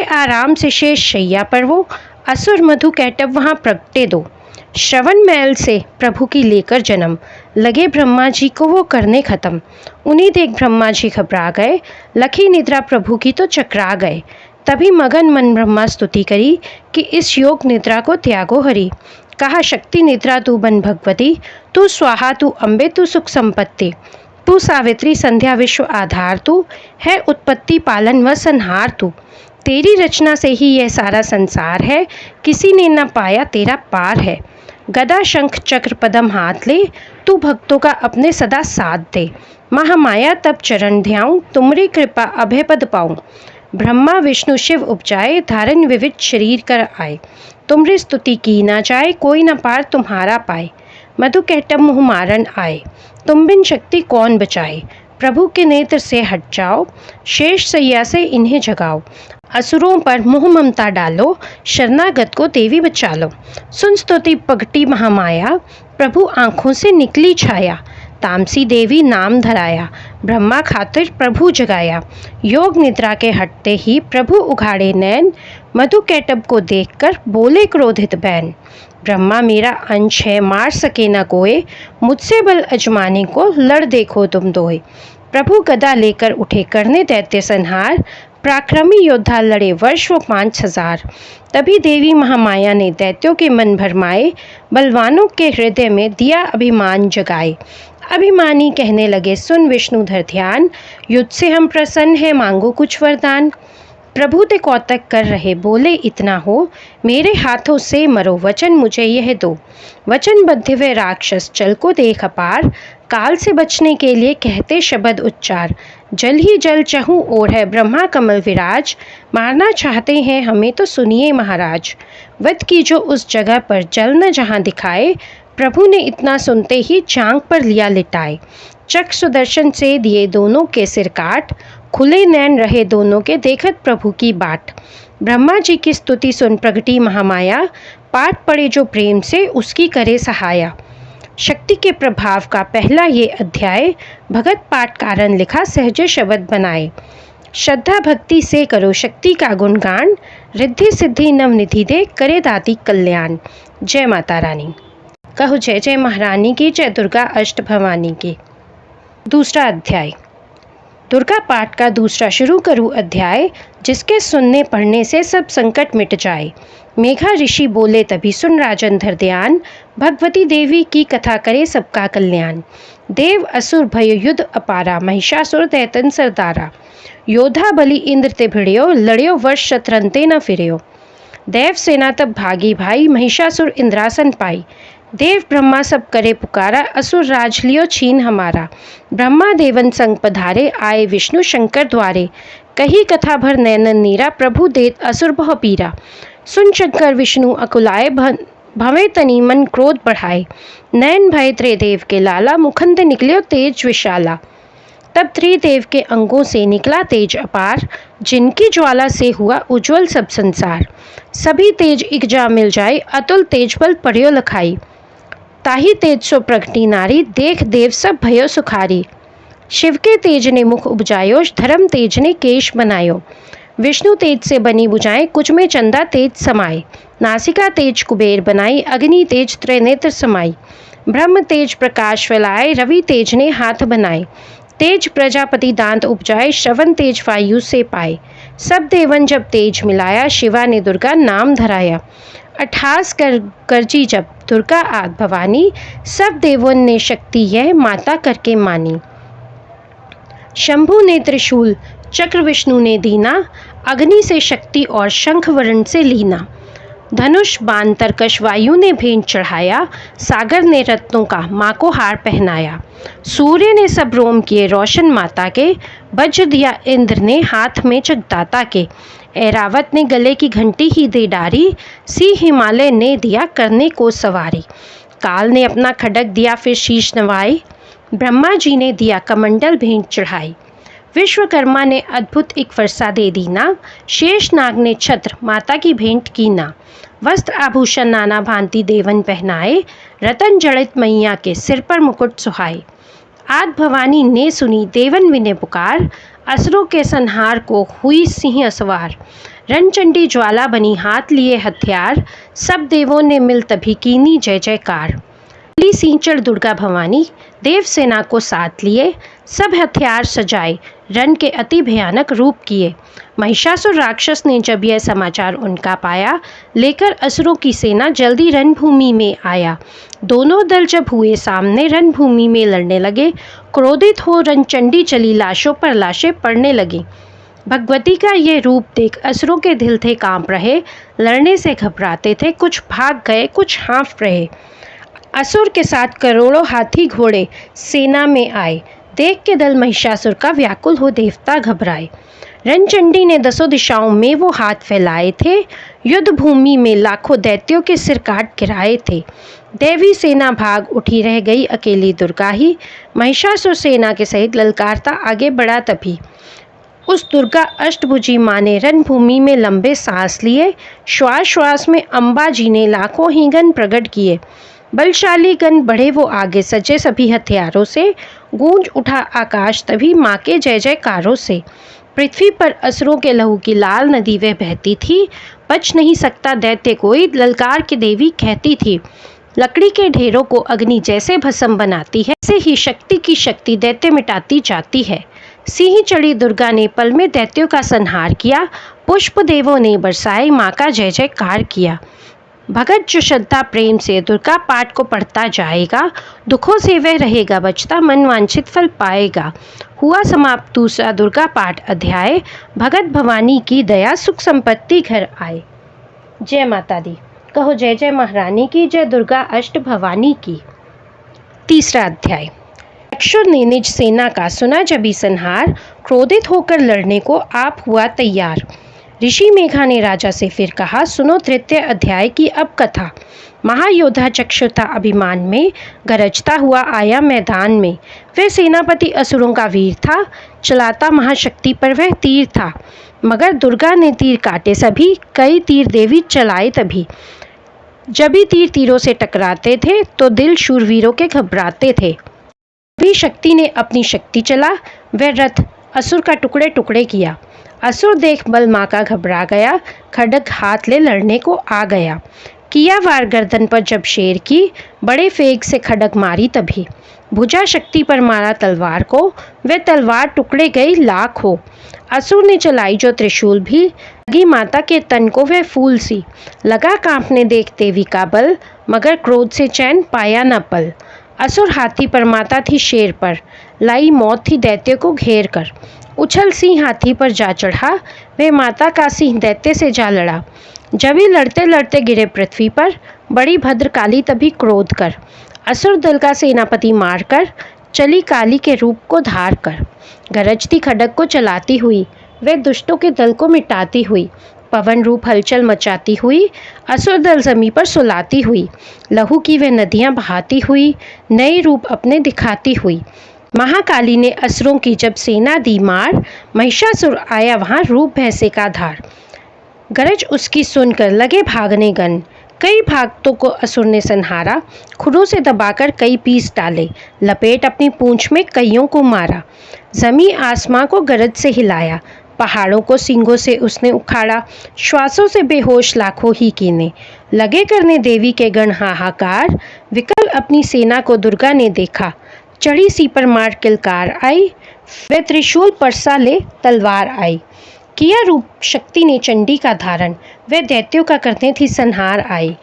A: आराम से शेष शैया पर वो। असुर मधु कैटव वहाँ प्रगटे दो। श्रवण मैल से प्रभु की लेकर जन्म, लगे ब्रह्मा जी को वो करने खत्म। उन्हीं देख ब्रह्मा जी घबरा गए, लखी निद्रा प्रभु की तो चकरा गए। तभी मगन मन ब्रह्मा स्तुति करी, कि इस योग निद्रा को त्यागो हरि। कहा शक्ति निद्रा तू बन भगवती, तू स्वाहा तू अम्बे तू सुख संपत्ति। तू सावित्री संध्या विश्व आधार, तू है उत्पत्ति पालन व संहार। तू तेरी रचना से ही यह सारा संसार है, किसी ने न पाया तेरा पार है। गदा शंख चक्र पदम हाथ ले, तू भक्तों का अपने सदा साथ दे। महामाया तब चरण ध्याऊं, तुमरी कृपा अभय पद पाऊं। ब्रह्मा विष्णु शिव उपजाए, धारण विविध शरीर कर आए। तुमरी स्तुति की ना जाए, कोई न पार तुम्हारा पाए। मधु कैटव मुँह मारन आए, तुम बिन शक्ति कौन बचाए। प्रभु के नेत्र से हट जाओ, शेष सैया से इन्हें जगाओ। असुरों पर मोह ममता डालो, शरणागत को देवी बचा लो। सुन स्तुति पगटी महामाया, प्रभु आँखों से निकली छाया। तामसी देवी नाम धराया, ब्रह्मा खातिर प्रभु जगाया। योग निद्रा के हटते ही प्रभु उघाड़े नैन, मधु कैटव को देखकर बोले क्रोधित बैन। ब्रह्मा मेरा अंश है, मार सके न कोई, मुझसे बल अजमाने को लड़ देखो तुम दोए। प्रभु गदा लेकर उठे करने दैत्य संहार, पराक्रमी योद्धा लड़े वर्ष वो 5000। तभी देवी महामाया ने दैत्यों के मन भरमाए, बलवानों के हृदय में दिया अभिमान जगाए। अभिमानी कहने लगे सुन विष्णुधर ध्यान, युद्ध से हम प्रसन्न हैं मांगो कुछ वरदान। प्रभु ते कौतक कर रहे बोले इतना हो, मेरे हाथों से मरो वचन मुझे यह दो। वचन बद्ध वे राक्षस चल को देख अपार, काल से बचने के लिए कहते शब्द उच्चार। जल ही जल चहूँ ओर है ब्रह्मा कमल विराज, मारना चाहते हैं हमें तो सुनिए महाराज। वध की जो उस जगह पर जल न जहाँ दिखाए, प्रभु ने इतना सुनते ही चांग पर लिया लिटाए। चक्र सुदर्शन से दिए दोनों के सिर काट, खुले नैन रहे दोनों के देखत प्रभु की बाट। ब्रह्मा जी की स्तुति सुन प्रगटी महामाया, पाठ पड़े जो प्रेम से उसकी करे सहाया। शक्ति के प्रभाव का पहला ये अध्याय, भगत पाठ कारण लिखा सहज शब्द बनाए। श्रद्धा भक्ति से करो शक्ति का गुणगान, रिद्धि सिद्धि नवनिधि दे करे दाती कल्याण। जय माता रानी। कहो जय जय महारानी की, जय दुर्गा अष्ट भवानी की। दूसरा अध्याय, दुर्गा पाठ का दूसरा शुरू करूँ अध्याय, जिसके सुनने पढ़ने से सब संकट मिट जाए। मेघा ऋषि बोले तभी सुन राजन धर ध्यान, भगवती देवी की कथा करे सबका कल्याण। देव असुर भय युद्ध अपारा, महिषासुर दैतन सरदारा। योद्धा बलि इंद्र ते भिड़ियो, लड़ियो वर्ष शतरंते न फिरियो। देव सेना तब भागी भाई, महिषासुर इंद्रासन पाई। देव ब्रह्मा सब करे पुकारा, असुर राज लियो छीन हमारा। ब्रह्मा देवन संग पधारे, आए विष्णु शंकर द्वारे। कही कथा भर नैनन नीरा, प्रभु देत असुर बहु पीरा। सुन शंकर विष्णु अकुलाए, भवे तनी मन क्रोध बढ़ाए। नैन भय त्रिदेव के लाला, मुखंद निकलियो तेज विशाला। तब त्रिदेव के अंगों से निकला तेज अपार, जिनकी ज्वाला से हुआ उज्ज्वल सब संसार। सभी तेज एक जा मिल जाए, अतुल तेज बल पड़ियो लखाई। ताही तेज सो प्रगटी नारी, देख देव सब भयो सुखारी। शिव के तेज ने मुख उपजायो, धर्म तेज ने केश बनायो। विष्णु तेज से बनी बुझाएं, कुछ में चंदा तेज समाए। नासिका तेज कुबेर बनाई, अग्नि तेज त्रिनेत्र समाई। ब्रह्म तेज प्रकाश फैलाए, रवि तेज ने हाथ बनाए। तेज प्रजापति दांत उपजाए, श्रवण तेज वायु से पाए। सब देवन जब तेज मिलाया, शिवा ने दुर्गा नाम धराया। 28 गरजी जब दुर्गा आद भवानी, सब देवों ने शक्ति यह माता करके मानी। शंभु ने त्रिशूल चक्र, विष्णु ने दीना, अग्नि से शक्ति और शंख वर्ण से लीना। धनुष बाण तरकश वायु ने भेंट चढ़ाया, सागर ने रत्नों का माँ को हार पहनाया। सूर्य ने सब रोम किए रोशन माता के, वज्र दिया इंद्र ने हाथ में जगदाता के। ऐरावत ने गले की घंटी ही दे डारी, सिंह हिमालय ने दिया करने को सवारी। काल ने अपना खड्ग दिया फिर शीश नवाई, ब्रह्मा जी ने दिया कमंडल भेंट चढ़ाई। विश्वकर्मा ने अद्भुत एक फरसा दे दीना, शेष नाग ने छत्र माता की भेंट कीना। वस्त्र आभूषण नाना भांति देवन पहनाए, रतन जड़ित मैया के सिर पर मुकुट सुहाए। आद भवानी ने सुनी देवन विने पुकार, असुरों के संहार को हुई सिंह सवार। रणचंडी ज्वाला बनी हाथ लिए हथियार, सब देवों ने मिल तभी कीनी जय जयकार। सींचड़ दुर्गा भवानी देव सेना को साथ लिए, सब हथियार सजाए रण के अति भयानक रूप किए। महिषासुर राक्षस ने जब यह समाचार उनका पाया, लेकर असुरों की सेना जल्दी रणभूमि में आया। दोनों दल जब हुए सामने, रणभूमि में लड़ने लगे। क्रोधित हो रणचंडी चली, लाशों पर लाशें पड़ने लगी। भगवती का ये रूप देख असुरों के दिल थे कांप रहे, लड़ने से घबराते थे, कुछ भाग गए कुछ हाँफ रहे। असुर के साथ करोड़ों हाथी घोड़े सेना में आए, देख के दल महिषासुर का व्याकुल हो देवता घबराए। रणचंडी ने 10 दिशाओं में वो हाथ फैलाए थे, युद्ध भूमि में लाखों दैत्यों के सिर काट गिराए थे। देवी सेना भाग उठी, रह गई अकेली दुर्गा ही। महिषासुर सेना के सहित ललकारता आगे बढ़ा तभी। उस दुर्गा अष्टभुजी माँ ने रणभूमि में लंबे सांस लिए, श्वास श्वास में अम्बा जी ने लाखों ही गण प्रकट किए। बलशाली गण बढ़े वो आगे, सजे सभी हथियारों से, गूंज उठा आकाश तभी माँ के जय जयकारों से। पृथ्वी पर असुरों के लहू की लाल नदी वह बहती थी, बच नहीं सकता दैत्य कोई, ललकार की देवी कहती थी। लकड़ी के ढेरों को अग्नि जैसे भस्म बनाती है, ऐसे ही शक्ति की शक्ति दैत्य मिटाती जाती है। सिंह चढ़ी दुर्गा ने पल में दैत्यों का संहार किया, पुष्प देवों ने बरसाए, माँ का जय जयकार किया। भगत जो श्रद्धा प्रेम से दुर्गा पाठ को पढ़ता जाएगा, दुखों से वह रहेगा बचता, मन वांछित फल पाएगा। हुआ समाप्त दूसरा दुर्गा पाठ अध्याय। भगत भवानी की दया, सुख संपत्ति घर आए। जय माता दी। कहो जय जय महारानी की, जय दुर्गा अष्ट भवानी की। तीसरा अध्याय। अक्षुर ने निज सेना का सुना जबी संहार, क्रोधित होकर लड़ने को आप हुआ तैयार। ऋषि मेघा ने राजा से फिर कहा, सुनो तृतीय अध्याय की अब कथा। महायोद्धा चक्षुता अभिमान में, गरजता हुआ आया मैदान में। वह सेनापति असुरों का वीर था, चलाता महाशक्ति पर वह तीर था। मगर दुर्गा ने तीर काटे सभी, कई तीर देवी चलाए तभी। जब भी तीर तीरों से टकराते थे तो दिल शूरवीरों के घबराते थे। भी शक्ति ने अपनी शक्ति चला, वह रथ असुर का टुकड़े टुकड़े किया। असुर देख बल माँ का घबरा गया, खड्ग हाथ ले लड़ने को आ गया। किया वार गर्दन पर जब शेर की, बड़े फेग से खड्ग मारी तभी। भुजा शक्ति पर मारा तलवार को, वह तलवार टुकड़े गई लाख हो। असुर ने चलाई जो त्रिशूल भी, लगी माता के तन को वह फूल सी। लगा कांपने देख देवी का बल, मगर क्रोध से चैन पाया न पल। असुर हाथी पर, माता थी शेर पर, लाई मौत थी दैत्य को घेर कर। उछल सिंह हाथी पर जा चढ़ा, वह माता का सिंह दैत्य से जा लड़ा। जब ही लड़ते लड़ते गिरे पृथ्वी पर, बड़ी भद्रकाली तभी क्रोध कर। असुर दल का सेनापति मारकर, चली काली के रूप को धार कर। गरजती खड्ग को चलाती हुई, वह दुष्टों के दल को मिटाती हुई। पवन रूप हलचल मचाती हुई, असुर दल जमी पर सुलाती हुई। लहू की वह नदियां बहाती हुई, नए रूप अपने दिखाती हुई। महाकाली ने असुरों की जब सेना दी मार, महिषासुर आया वहां रूप भैंसे का धार। गरज उसकी सुनकर लगे भागने गण, कई भागतों को असुर ने संहारा। खुरों से दबाकर कई पीस डाले, लपेट अपनी पूंछ में कईयों को मारा। जमी आसमां को गरज से हिलाया, पहाड़ों को सींगों से उसने उखाड़ा। श्वासों से बेहोश लाखों ही कीने, लगे करने देवी के गण हाहाकार। विकल अपनी सेना को दुर्गा ने देखा, चढ़ी सी पर मार किलकार आई। वह त्रिशूल परसा ले तलवार आई, किया रूप शक्ति ने चंडी का धारण। वह दैत्यों का करने थी संहार आई।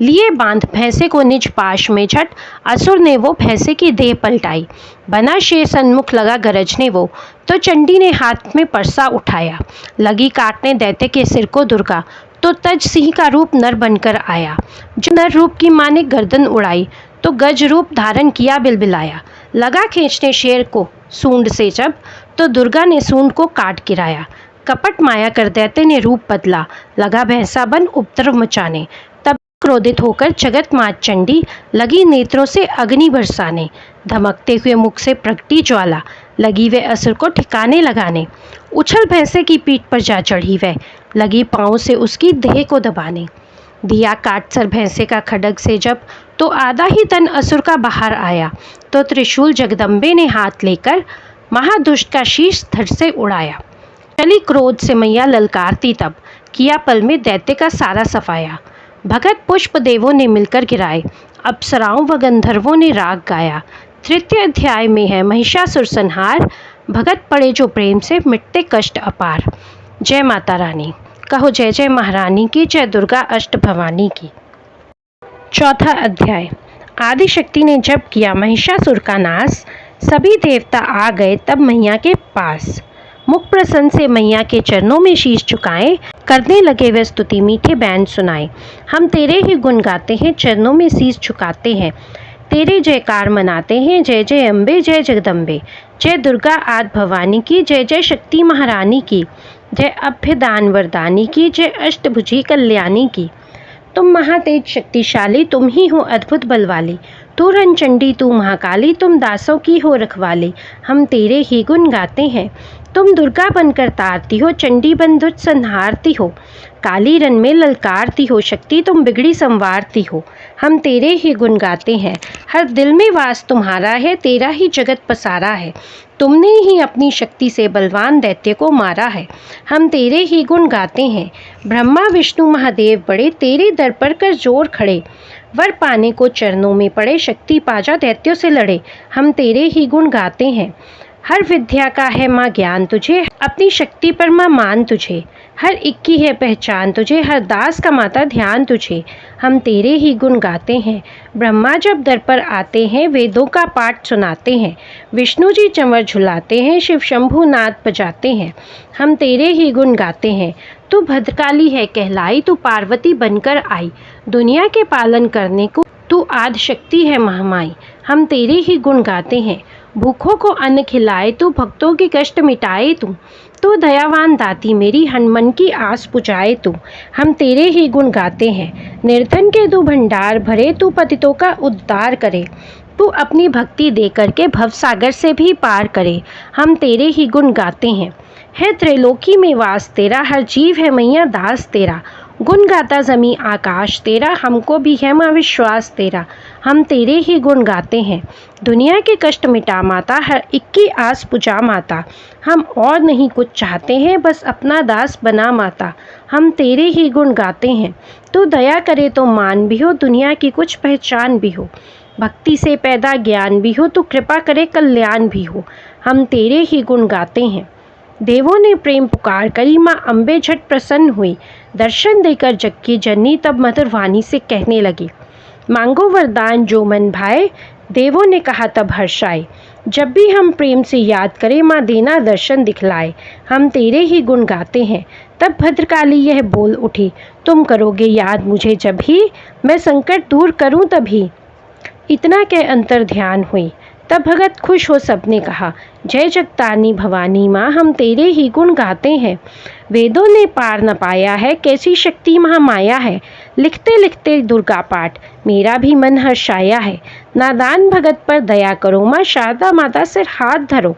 A: लिए बांध भैंसे को निज पाश में झट, असुर ने वो भैंसे की देह पलटाई। बना शेर सन्मुख लगा गरजने वो, तो चंडी ने हाथ में परसा उठाया। लगी काटने दैत्य के सिर को दुर्गा, तो तज सिंह का रूप नर बनकर आया। जो नर रूप की माँ ने गर्दन उड़ाई, तो गज रूप धारण किया बिलबिलाया। लगा खींचने शेर को सूंड से जब, तो दुर्गा ने सूंड को काट गिराया। कपट माया कर दैत्य ने रूप बदला, लगा भैंसा बन उपद्रव मचाने। तब क्रोधित होकर जगत मात चंडी, लगी नेत्रों से अग्नि बरसाने। धमकते हुए मुख से प्रगटी ज्वाला, लगी वे असुर को ठिकाने लगाने। उछल भैंसे की पीठ पर जा चढ़ी वह, लगी पाँव से उसकी देह को दबाने। दिया काट सर भैंसे का खड्ग से जब, तो आधा ही तन असुर का बाहर आया। तो त्रिशूल जगदम्बे ने हाथ लेकर, महादुष्ट का शीश धड़ से उड़ाया। चली क्रोध से मैया ललकारती तब, किया पल में दैत्य का सारा सफाया। भगत पुष्प देवों ने मिलकर गिराए, अप्सराओं व गंधर्वों ने राग गाया। तृतीय अध्याय में है महिषासुर संहार, भगत पड़े जो प्रेम से मिटते कष्ट अपार। जय माता रानी। कहो जय जय महारानी की, जय दुर्गा अष्ट भवानी की। चौथा अध्याय। आदिशक्ति ने जब किया महिषासुर का नाश, सभी देवता आ गए तब मैया के पास। मुख प्रसन्न से मैया के चरणों में शीश झुकाए, करने लगे वे स्तुति मीठे बैन सुनाए। हम तेरे ही गुण गाते हैं, चरणों में शीश झुकाते हैं, तेरे जयकार मनाते हैं। जय जय अम्बे, जय जगदम्बे, जय दुर्गा आद भवानी की, जय जय शक्ति महारानी की, जय अभ्यदान वरदानी की, जय अष्टभुजी कल्याणी की। तुम महातेज शक्तिशाली, तुम ही हो अद्भुत बलवाली। तू रणचंडी, तू महाकाली, तुम दासों की हो रखवाली। हम तेरे ही गुण गाते हैं। तुम दुर्गा बनकर तारती हो, चंडी बन दुष्ट संहारती हो, काली रन में ललकारती हो, शक्ति तुम बिगड़ी संवारती हो। हम तेरे ही गुण गाते हैं। हर दिल में वास तुम्हारा है, तेरा ही जगत पसारा है। तुमने ही अपनी शक्ति से बलवान दैत्य को मारा है। हम तेरे ही गुण गाते हैं। ब्रह्मा विष्णु महादेव बड़े, तेरे दर पर कर जोर खड़े। वर पाने को चरणों में पड़े, शक्ति पाजा दैत्यों से लड़े। हम तेरे ही गुण गाते हैं। हर विद्या का है माँ ज्ञान तुझे, अपनी शक्ति पर माँ मान तुझे। हर एक की है पहचान तुझे, हर दास का माता ध्यान तुझे। हम तेरे ही गुण गाते हैं। ब्रह्मा जब दर पर आते हैं, वेदों का पाठ सुनाते हैं। विष्णु जी चंवर झुलाते हैं, शिव शंभु नाद बजाते हैं। हम तेरे ही गुण गाते हैं। तू भद्रकाली है कहलाई, तू पार्वती बनकर आई। दुनिया के पालन करने को तू आदि शक्ति है महामाई। हम तेरे ही गुण गाते हैं। भूखों को अन्न खिलाए तू, भक्तों के कष्ट मिटाए तू दयावान दाती मेरी, हनुमान की आस पुजाए तू। हम तेरे ही गुण गाते हैं। निर्धन के तू भंडार भरे, तू पतितों का उद्धार करे। तू अपनी भक्ति दे करके भवसागर से भी पार करे। हम तेरे ही गुण गाते हैं। है त्रैलोकी में वास तेरा, हर जीव है मैया दास तेरा। गुण गाता जमी आकाश तेरा, हमको भी है माँ विश्वास तेरा। हम तेरे ही गुण गाते हैं। दुनिया के कष्ट मिटा माता, हर एक की आस पुजा माता। हम और नहीं कुछ चाहते हैं, बस अपना दास बना माता। हम तेरे ही गुण गाते हैं। तू दया करे तो मान भी हो, दुनिया की कुछ पहचान भी हो। भक्ति से पैदा ज्ञान भी हो, तो कृपा करे कल्याण भी हो। हम तेरे ही गुण गाते हैं। देवों ने प्रेम पुकार करी, माँ अम्बे झट प्रसन्न हुई। दर्शन देकर जग की जननी तब मधुर वाणी से कहने लगी, मांगो वरदान जो मन भाए। देवों ने कहा तब हर्षाए, जब भी हम प्रेम से याद करें, माँ देना दर्शन दिखलाए। हम तेरे ही गुण गाते हैं। तब भद्रकाली यह बोल उठी, तुम करोगे याद मुझे जब ही, मैं संकट दूर करूं तभी। इतना के अंतर ध्यान हुई। तब भगत खुश हो सबने कहा, जय जगतारनी भवानी माँ, हम तेरे ही गुण गाते हैं। वेदों ने पार न पाया है, कैसी शक्ति महामाया है। लिखते लिखते दुर्गा पाठ, मेरा भी मन हर्षाया है। नादान भगत पर दया करो माँ, शारदा माता सिर हाथ धरो।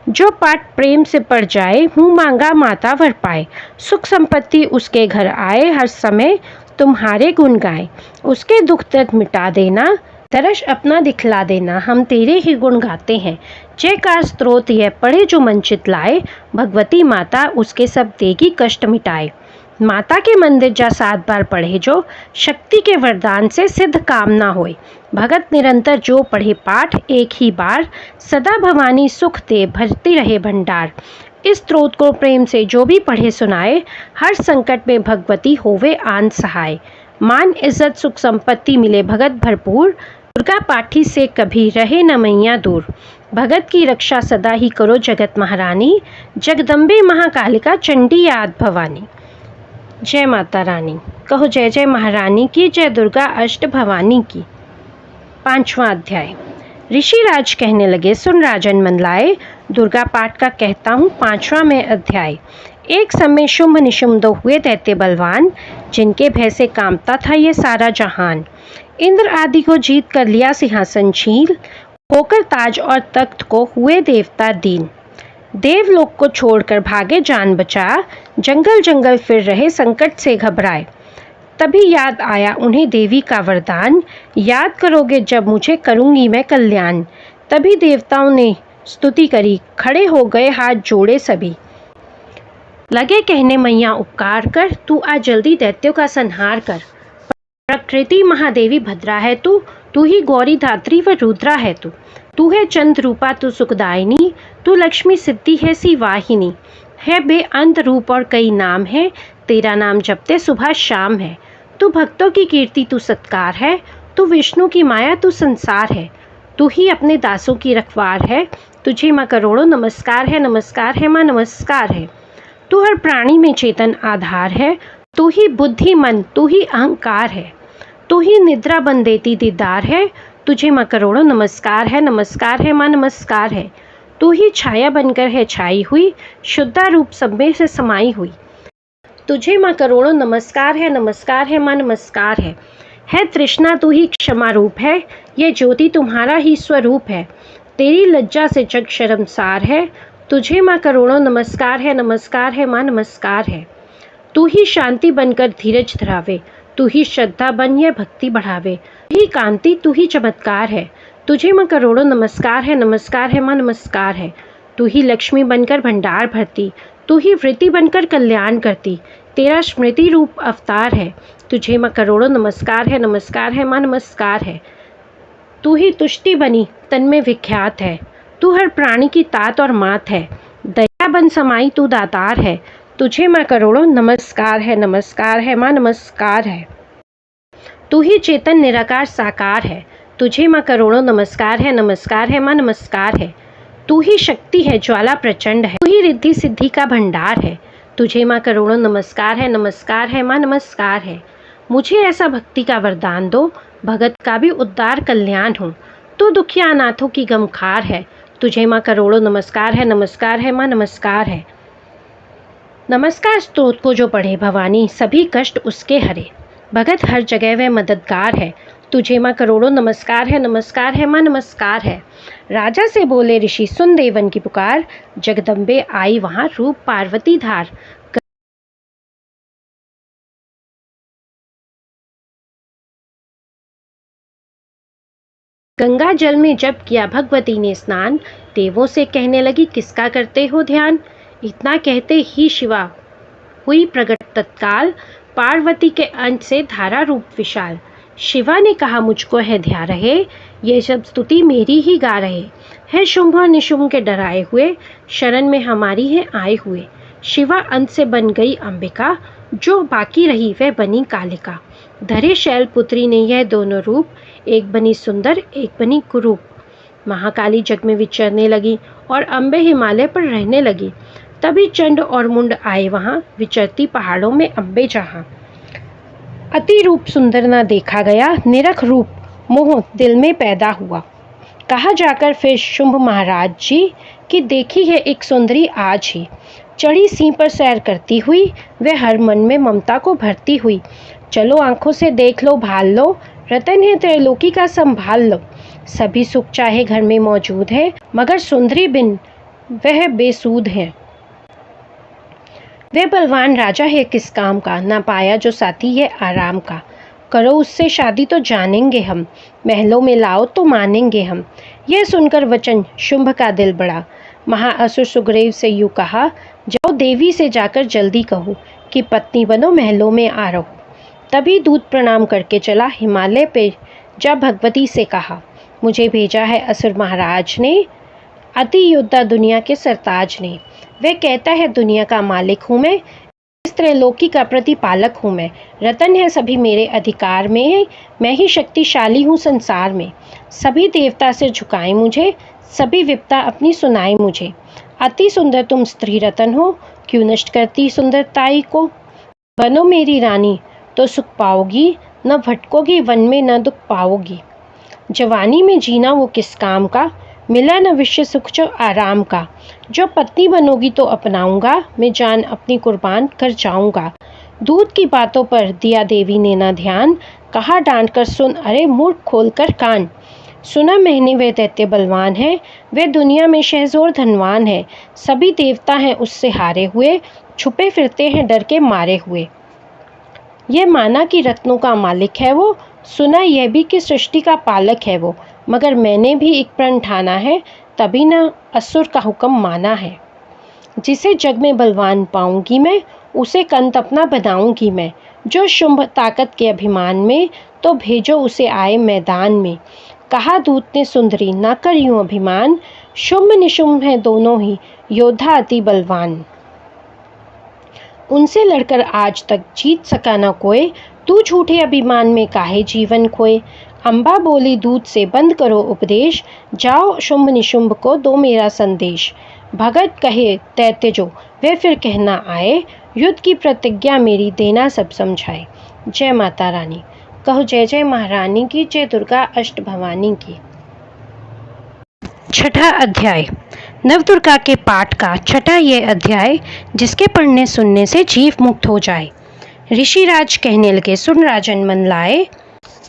A: जो पाठ प्रेम से पढ़ जाए, मुँह मांगा माता वर पाए। सुख संपत्ति उसके घर आए, हर समय तुम्हारे गुण गाए। उसके दुख दर्द मिटा देना, तरस अपना दिखला देना। हम तेरे ही गुण गाते हैं। जयकार स्त्रोत यह पढ़े जो मन चित लाए, भगवती माता उसके सब देगी कष्ट मिटाए। माता के मंदिर जा 7 बार पढ़े जो, शक्ति के वरदान से सिद्ध काम ना होए। भगत निरंतर जो पढ़े पाठ, एक ही बार सदा भवानी सुख दे, भरती रहे भंडार। इस स्त्रोत को प्रेम से जो भी पढ़े सुनाए, हर संकट में भगवती होवे आन सहाय। मान इज्जत सुख संपत्ति मिले भगत भरपूर, दुर्गा पाठी से कभी रहे न मैया दूर। भगत की रक्षा सदा ही करो जगत महारानी, जगदम्बे महाकालिका चंडी याद भवानी। जय माता रानी। कहो जय जय महारानी की, जय दुर्गा अष्ट भवानी की। 5वां अध्याय। ऋषि राज कहने लगे, सुन राजन मन लाए, दुर्गा पाठ का कहता हूँ 5वां में अध्याय। एक समय शुंभ निशुंभ दो हुए दैत्य बलवान, जिनके भय से कांपता था ये सारा जहान। इंद्र आदि को जीत कर लिया सिंहासनशील, होकर ताज और तख्त को हुए देवता दीन। देवलोक को छोड़कर भागे जान बचा, जंगल जंगल फिर रहे संकट से घबराए। तभी याद आया उन्हें देवी का वरदान, याद करोगे जब मुझे करूंगी मैं कल्याण। तभी देवताओं ने स्तुति करी, खड़े हो गए हाथ जोड़े सभी। लगे कहने मैया उपकार कर, तू आ जल्दी दैत्यों का संहार कर। प्रकृति महादेवी भद्रा है तू ही गौरी धात्री व रुद्रा है तू है चंद्र रूपा तू सुखदायिनी, तू लक्ष्मी सिद्धि है सी वाहिनी। है बेअंत रूप और कई नाम है, तेरा नाम जपते सुबह शाम है। तू भक्तों की कीर्ति तू सत्कार है, तू विष्णु की माया तू संसार है। तू ही अपने दासों की रखवार है, तुझे माँ करोड़ों नमस्कार है माँ नमस्कार है। तू हर प्राणी में चेतन आधार है, तू ही बुद्धि मन तू ही अहंकार है। तू ही निद्रा बन देती दीदार है, तुझे माँ करोड़ों नमस्कार है माँ नमस्कार है। तू ही छाया बनकर है छाई हुई, शुद्धा रूप सब में से समाई हुई। तुझे माँ करोड़ों नमस्कार है माँ नमस्कार है तृष्णा तू ही क्षमा रूप है, ये ज्योति तुम्हारा ही स्वरूप है। तेरी लज्जा से जग शर्मसार है, तुझे माँ करोड़ों नमस्कार है माँ नमस्कार है। तू ही शांति बनकर धीरज धरावे, तू ही श्रद्धा बन यह भक्ति बढ़ावे। तू ही कांति तू ही चमत्कार है, तुझे माँ करोड़ों नमस्कार है माँ नमस्कार है। तू ही लक्ष्मी बनकर भंडार भरती, तू ही वृत्ति बनकर कल्याण करती। तेरा स्मृति रूप अवतार है, तुझे माँ करोड़ों नमस्कार है माँ नमस्कार है। तू ही तुष्टि बनी तन में विख्यात है, तू हर प्राणी की तात और मात है। दया बन समाई तू दातार है, तुझे माँ करोड़ों नमस्कार है माँ नमस्कार है। तू ही चेतन निराकार साकार है, तुझे माँ करोड़ों नमस्कार है माँ नमस्कार है। तू ही शक्ति है ज्वाला प्रचंड है, तू ही रिद्धि सिद्धि का भंडार है, तुझे माँ करोड़ों नमस्कार है माँ नमस्कार है। मुझे ऐसा भक्ति का वरदान दो, भगत का भी उद्धार कल्याण हो। तू दुखिया अनाथों की गमखार है, तुझे माँ करोड़ों नमस्कार है माँ नमस्कार है। नमस्कार स्तोत्र को जो पढ़े भवानी, सभी कष्ट उसके हरे। भगत हर जगह वह मददगार है, तुझे माँ करोड़ों नमस्कार है माँ नमस्कार है। राजा से बोले ऋषि सुन देवन की पुकार, जगदम्बे आई वहाँ रूप पार्वती धार। गंगा जल में जब किया भगवती ने स्नान, देवों से कहने लगी किसका करते हो ध्यान। इतना कहते ही शिवा हुई प्रकट तत्काल, पार्वती के अंश से धारा रूप विशाल। शिवा ने कहा, मुझको है ध्या रहे, ये सब स्तुति मेरी ही गा रहे हैं। शुंभ और निशुंभ के डराए हुए शरण में हमारी है आए हुए। शिवा अंत से बन गई अंबिका, जो बाकी रही वह बनी कालिका। धरे शैलपुत्री ने यह दोनों रूप, एक बनी सुंदर एक बनी कुरूप। महाकाली जग में विचरने लगी और अम्बे हिमालय पर रहने लगी। तभी चंड और मुंड आए वहाँ, विचरती पहाड़ों में अम्बे जहाँ। अति रूप सुंदर ना देखा गया, निरख रूप मोह दिल में पैदा हुआ। कहा जाकर फिर शुंभ महाराज जी कि देखी है एक सुंदरी आज ही, चढ़ी सिंह पर सैर करती हुई, वह हर मन में ममता को भरती हुई। चलो आंखों से देख लो भाल लो, रतन है त्रैलोकी का संभाल लो। सभी सुख चाहे घर में मौजूद है, मगर सुंदरी बिन वह बेसूद है। वह बलवान राजा है किस काम का, ना पाया जो साथी है आराम का। करो उससे शादी तो जानेंगे हम, महलों में लाओ तो मानेंगे हम। यह सुनकर वचन शुंभ का दिल बढ़ा। महाअसुर सुग्रीव से यूँ कहा, जाओ देवी से जाकर जल्दी कहो कि पत्नी बनो महलों में आ रहो। तभी दूत प्रणाम करके चला हिमालय पे, जा भगवती से कहा, मुझे भेजा है असुर महाराज ने, अति योद्धा दुनिया के सरताज ने। वह कहता है दुनिया का मालिक हूँ मैं, इस त्रैलोकी का प्रतिपालक हूँ मैं। रतन है सभी मेरे अधिकार में, मैं ही शक्तिशाली हूँ संसार में। सभी देवता से झुकाएं मुझे, सभी विपदा अपनी सुनाएं मुझे। अति सुंदर तुम स्त्री रतन हो, क्यों नष्ट करती सुंदरताई को। बनो मेरी रानी तो सुख पाओगी, न भटकोगी वन में न दुख पाओगी। जवानी में जीना वो किस काम का, मिला न विश्व सुख जो आराम का। जो पत्नी बनोगी तो अपनाऊंगा, मैं जान अपनी कुर्बान कर जाऊंगा। दूध की बातों पर दिया देवी ने ना ध्यान, कहा डांट कर सुन अरे मूर्ख खोल कर कान। सुना मैंने वह दैत्य बलवान है, वह दुनिया में शहजोर धनवान है। सभी देवता हैं उससे हारे हुए, छुपे फिरते हैं डर के मारे हुए। यह माना कि रत्नों का मालिक है वो, सुना यह भी कि सृष्टि का पालक है वो। मगर मैंने भी एक प्रण ठाना है, तभी न असुर का हुक्म माना है। जिसे जग में बलवान पाऊंगी मैं, उसे कंत अपना बनाऊंगी मैं। जो शुंभ ताकत के अभिमान में, तो भेजो उसे आए मैदान में। कहा दूत ने सुंदरी ना कर यूं अभिमान, शुंभ निशुंभ हैं दोनों ही योद्धा अति बलवान। उनसे लड़कर आज तक जीत सका न कोई, तू झूठे अभिमान में काहे जीवन खोए। अम्बा बोली दूत से बंद करो उपदेश, जाओ शुंभ निशुंभ को दो मेरा संदेश। भगत कहे दैत्य जो वे फिर कहना आए, युद्ध की प्रतिज्ञा मेरी देना सब समझाए। जय माता रानी। कहो जय जय महारानी की, जय दुर्गा अष्ट भवानी की। छठा अध्याय। नवदुर्गा के पाठ का छठा ये अध्याय, जिसके पढ़ने सुनने से जीव मुक्त हो जाए। ऋषिराज कहने लगे, सुन राजन मन लाए।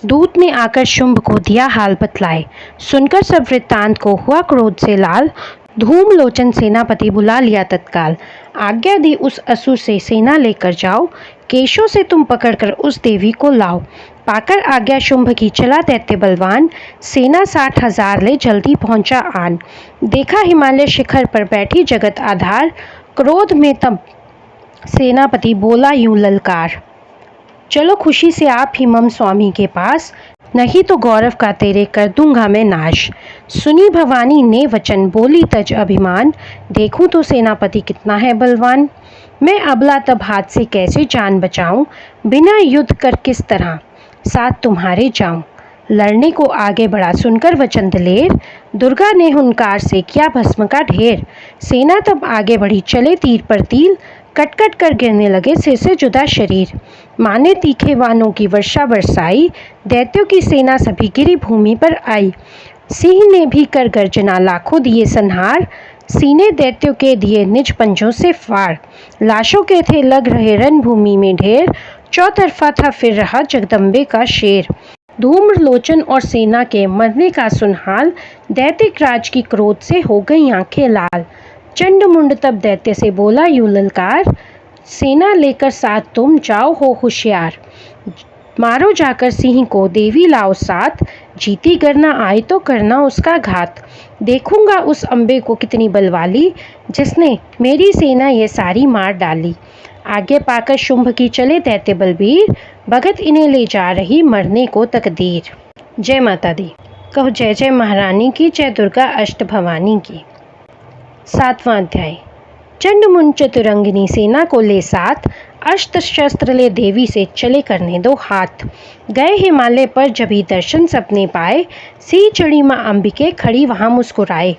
A: दूत ने आकर शुंभ को दिया हाल बतलाए। सुनकर सब वृत्तांत को हुआ क्रोध से लाल। धूम लोचन सेनापति बुला लिया तत्काल। आज्ञा दी उस असुर से सेना लेकर जाओ, केशों से तुम पकड़कर उस देवी को लाओ। पाकर आज्ञा शुंभ की चला दैत्य बलवान, सेना 60,000 ले जल्दी पहुंचा आन। देखा हिमालय शिखर पर बैठी जगत आधार, क्रोध में तब सेनापति बोला यूं ललकार, चलो खुशी से आप ही मम स्वामी के पास, नहीं तो गौरव का तेरे कर दूंगा मैं नाश। सुनी भवानी ने वचन बोली तज अभिमान, देखूं तो सेनापति कितना है बलवान। मैं अबला तब हाथ से कैसे जान बचाऊं, बिना युद्ध कर किस तरह साथ तुम्हारे जाऊं। लड़ने को आगे बढ़ा सुनकर वचन दिलेर, दुर्गा ने हुंकार से किया भस्म का ढेर। सेना तब आगे बढ़ी चले तीर पर तीर, कट कट कर गिरने लगे सिर से जुदा शरीर। माने तीखे वानों की वर्षा बरसाई, दैत्यों की सेना सभी गिरी भूमि पर आई। सिंह ने भी कर गर्जना लाखों दिए संहार, सीने दैत्यों के दिए निज पंजों से फाड़। लाशों के थे लग रहे रणभूमि में ढेर, चौतरफा था फिर रहा जगदम्बे का शेर। धूम्र लोचन और सेना के मरने का सुन हाल, दैत्य राज की क्रोध से हो गई आंखें लाल। चंड मुंड तब दैत्य से बोला यूं ललकार, सेना लेकर साथ तुम जाओ हो होशियार। मारो जाकर सिंह को देवी लाओ साथ, जीती करना आए तो करना उसका घात। देखूंगा उस अम्बे को कितनी बलवाली, जिसने मेरी सेना ये सारी मार डाली। आगे पाकर शुंभ की चले दैत्य बलबीर, भगत इन्हें ले जा रही मरने को तकदीर। जय माता दी। कहो जय जय महारानी की, जय दुर्गा अष्ट भवानी की। 7वां अध्याय। चंडमुंड चतुरंगिनी सेना को ले साथ, अस्त्र शस्त्र ले देवी से चले करने दो हाथ। गए हिमालय पर जब ही दर्शन सबने पाए, सी चढ़ी माँ अंबिके खड़ी वहाँ मुस्कुराए।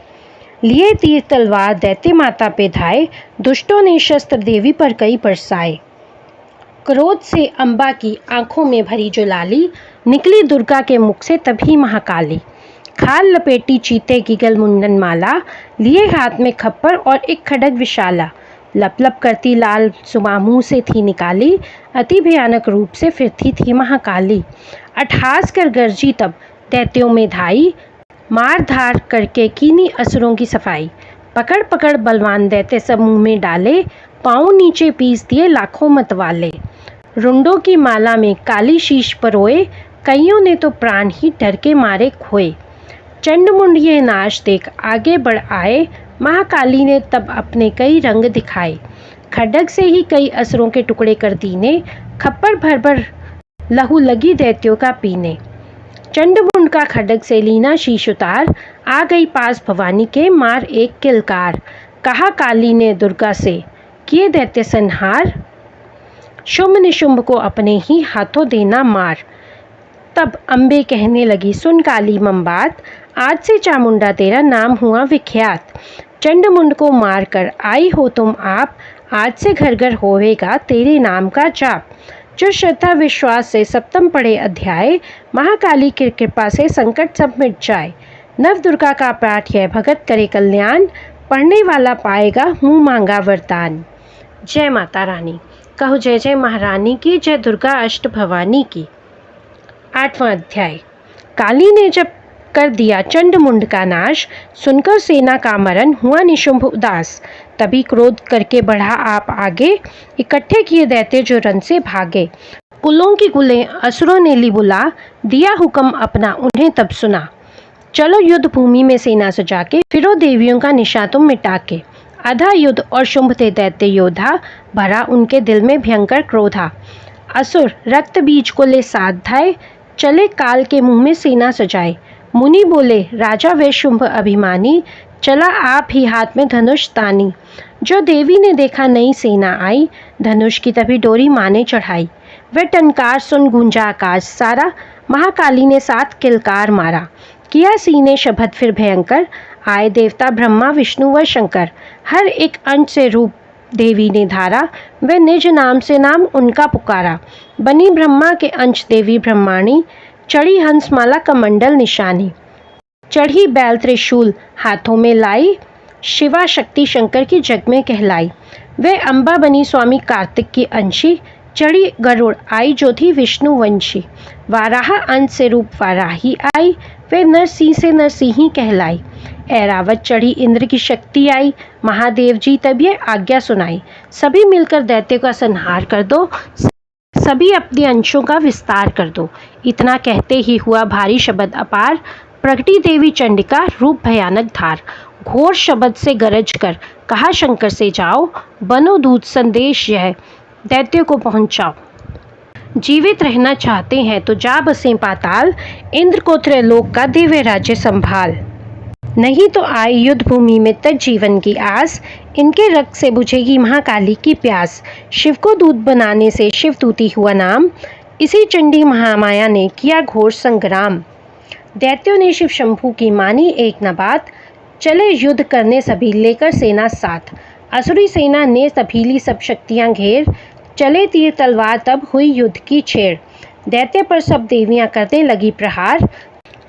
A: लिए तीर तलवार दैत्य माता पे धाए, दुष्टों ने शस्त्र देवी पर कई बरसाए। क्रोध से अंबा की आंखों में भरी जो लाली, निकली दुर्गा के मुख से तभी महाकाली। खाल लपेटी चीते की गल मुंडन माला, लिए हाथ में खप्पर और एक खड्ग विशाला। लप लप करती लाल सुमा मुँह से थी निकाली, अति भयानक रूप से फिरती थी महाकाली। अट्ठास कर गरजी तब दैत्यों में धाई, मार धार करके कीनी असुरों की सफाई। पकड़ पकड़ बलवान दैत्य सब मुंह में डाले, पाँव नीचे पीस दिए लाखों मतवाले। रुंडों की माला में काली शीश परोए, कईयों ने तो प्राण ही डर के मारे खोए। चंडमुंड ये नाश देख आगे बढ़ आए, महाकाली ने तब अपने कई रंग दिखाए। खड्ग से ही कई असुरों के टुकड़े कर दीने, खप्पर भर भर लहू लगी दैत्यों का पीने। चंडमुंड का खड्ग से लीना शीश उतार, आ गई पास भवानी के मार एक किलकार। कहा काली ने दुर्गा से, किए दैत्य संहार, शुंभ निशुंभ को अपने ही हाथों देना मार। तब अम्बे कहने लगी सुन काली मम बात, आज से चामुंडा तेरा नाम हुआ विख्यात। चंडमुंड को मार कर आई हो तुम आप, आज से घर घर होवेगा तेरे नाम का जाप। जो श्रद्धा विश्वास से सप्तम पढ़े अध्याय, महाकाली की कृपा से संकट सब मिट जाए। नव दुर्गा का पाठ यह भगत करे कल्याण, पढ़ने वाला पाएगा मुँह मांगा वरदान। जय माता रानी। कहो जय जय महारानी की, जय दुर्गा अष्ट भवानी की। 8वां अध्याय। काली ने जब कर दिया चंडमुंड का नाश, सुनकर सेना का मरण हुआ निशुंभ उदास। तभी क्रोध करके बढ़ा आप आगे, इकट्ठे किए दैत्य जो रन से भागे। कुलों की कुलें असुरों ने ली बुला, दिया हुक्म अपना उन्हें तब सुना। चलो युद्ध भूमि में सेना सजा के, फिरो देवियों का निशा तुम मिटा के। आधा युद्ध और शुंभ थे दैत्य योद्धा, भरा उनके दिल में भयंकर क्रोधा। असुर रक्त बीज को ले साथ धाए, चले काल के मुंह में सेना सजाए। मुनि बोले राजा वे शुंभ अभिमानी, चला आप ही हाथ में धनुष तानी। जो देवी ने देखा नई सेना आई, धनुष की तभी डोरी माने चढ़ाई। वह टनकार सुन गूंजा आकाश सारा, महाकाली ने साथ किलकार मारा। किया सीने शब्द फिर भयंकर, आए देवता ब्रह्मा विष्णु व शंकर। हर एक अंश से रूप देवी ने धारा, वे निज नाम से नाम उनका पुकारा। बनी ब्रह्मा के अंश देवी ब्रह्माणी, चढ़ी हंसमाला कमंडल निशानी। चढ़ी बैल त्रिशूल हाथों में लाई, शिवा शक्ति शंकर की जग में कहलाई। वे अम्बा बनी स्वामी कार्तिक की अंशी, चढ़ी गरुड़ आई जो थी विष्णु वंशी। वाराह अंश से रूप वाराही आई, वे नरसिंह से नरसिंही कहलाई। ऐरावत चढ़ी इंद्र की शक्ति आई, महादेव जी तब ये आज्ञा सुनाई। सभी मिलकर दैत्य का संहार कर दो, सभी अपने अंशों का विस्तार कर दो। इतना कहते ही हुआ भारी शब्द अपार, प्रगटी देवी चंडिका रूप भयानक धार। घोर शब्द से गरज कर कहा शंकर से जाओ, बनो दूत संदेश यह दैत्य को पहुंचाओ। जीवित रहना चाहते हैं तो जा बसें पाताल, इंद्र को त्रैलोक का दिव्य राज्य संभाल। नहीं तो आए युद्ध भूमि में तज जीवन की आस, इनके रक्त से बुझेगी महाकाली की प्यास। शिव को दूत बनाने से शिवदूती हुआ नाम, इसी चंडी महामाया ने किया घोर संग्राम। दैत्यों ने शिव शंभू की मानी एक न बात, चले युद्ध करने सभी लेकर सेना साथ। असुरी सेना ने तभीली सब शक्तियां घेर, चले तीर तलवार तब हुई युद्ध की छेड़। दैत्य पर सब देवियां करने लगी प्रहार,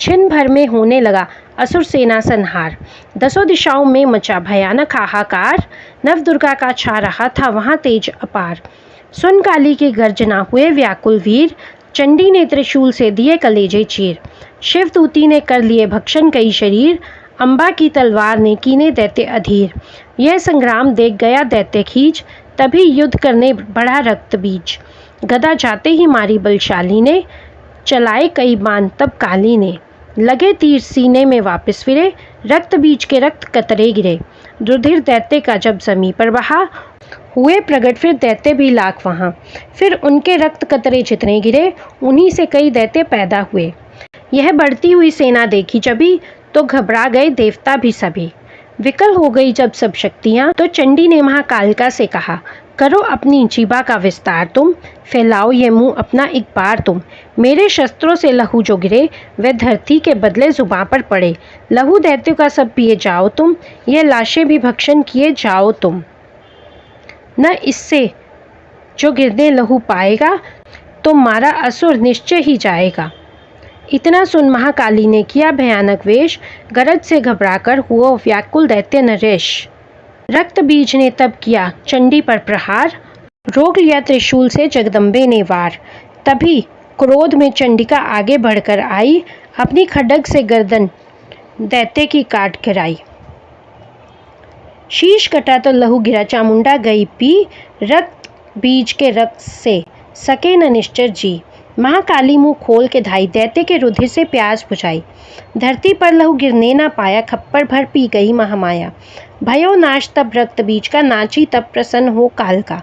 A: छिन भर में होने लगा असुर सेना संहार। दसों दिशाओं में मचा भयानक हाहाकार, नव दुर्गा का छा रहा था वहाँ तेज अपार। सुन काली की गर्जना हुए व्याकुल वीर, चंडी ने त्रिशूल से दिए कलेजे चीर। शिवदूती ने कर लिए भक्षण कई शरीर, अम्बा की तलवार ने कीने दैत्य अधीर। यह संग्राम देख गया दैत्य खींच, तभी युद्ध करने बढ़ा रक्त बीज। गदा जाते ही मारी बलशाली ने, चलाए कई बाण तब काली ने। लगे तीर सीने में वापस फिरे, रक्त बीज के रक्त कतरे गिरे। रुधिर दैत्य का जब जमी पर बहा, हुए प्रकट फिर दैत्य भी लाख वहाँ। फिर उनके रक्त कतरे जितने गिरे, उन्हीं से कई दैत्य पैदा हुए। यह बढ़ती हुई सेना देखी जभी, तो घबरा गए देवता भी सभी। विकल हो गई जब सब शक्तियाँ, तो चंडी ने महाकालिका से कहा, करो अपनी जीभा का विस्तार तुम, फैलाओ ये मुंह अपना एक बार तुम। मेरे शस्त्रों से लहू जो गिरे, वह धरती के बदले जुबां पर पड़े। लहू दैत्यों का सब पिए जाओ तुम, ये लाशें भी भक्षण किए जाओ तुम। न इससे जो गिरने लहू पाएगा, तो मारा असुर निश्चय ही जाएगा। इतना सुन महाकाली ने किया भयानक वेश, गरज से घबराकर हुआ व्याकुल दैत्य नरेश। रक्त बीज ने तब किया चंडी पर प्रहार, रोक लिया त्रिशूल से जगदम्बे ने वार। तभी क्रोध में चंडिका आगे बढ़कर आई, अपनी खड्ग से गर्दन दैत्य की काट गिराई। शीश कटा तो लहू गिरा, चामुंडा गई पी, रक्त बीज के रक्त से सके न निश्चर जी। महाकाली मुंह खोल के धाई, दैत्य के रुधिर से प्यास बुझाई। धरती पर लहू गिरने ना पाया, खप्पर भर पी गई महामाया। भयो नाश तब रक्त बीज का, नाची तब प्रसन्न हो काल का।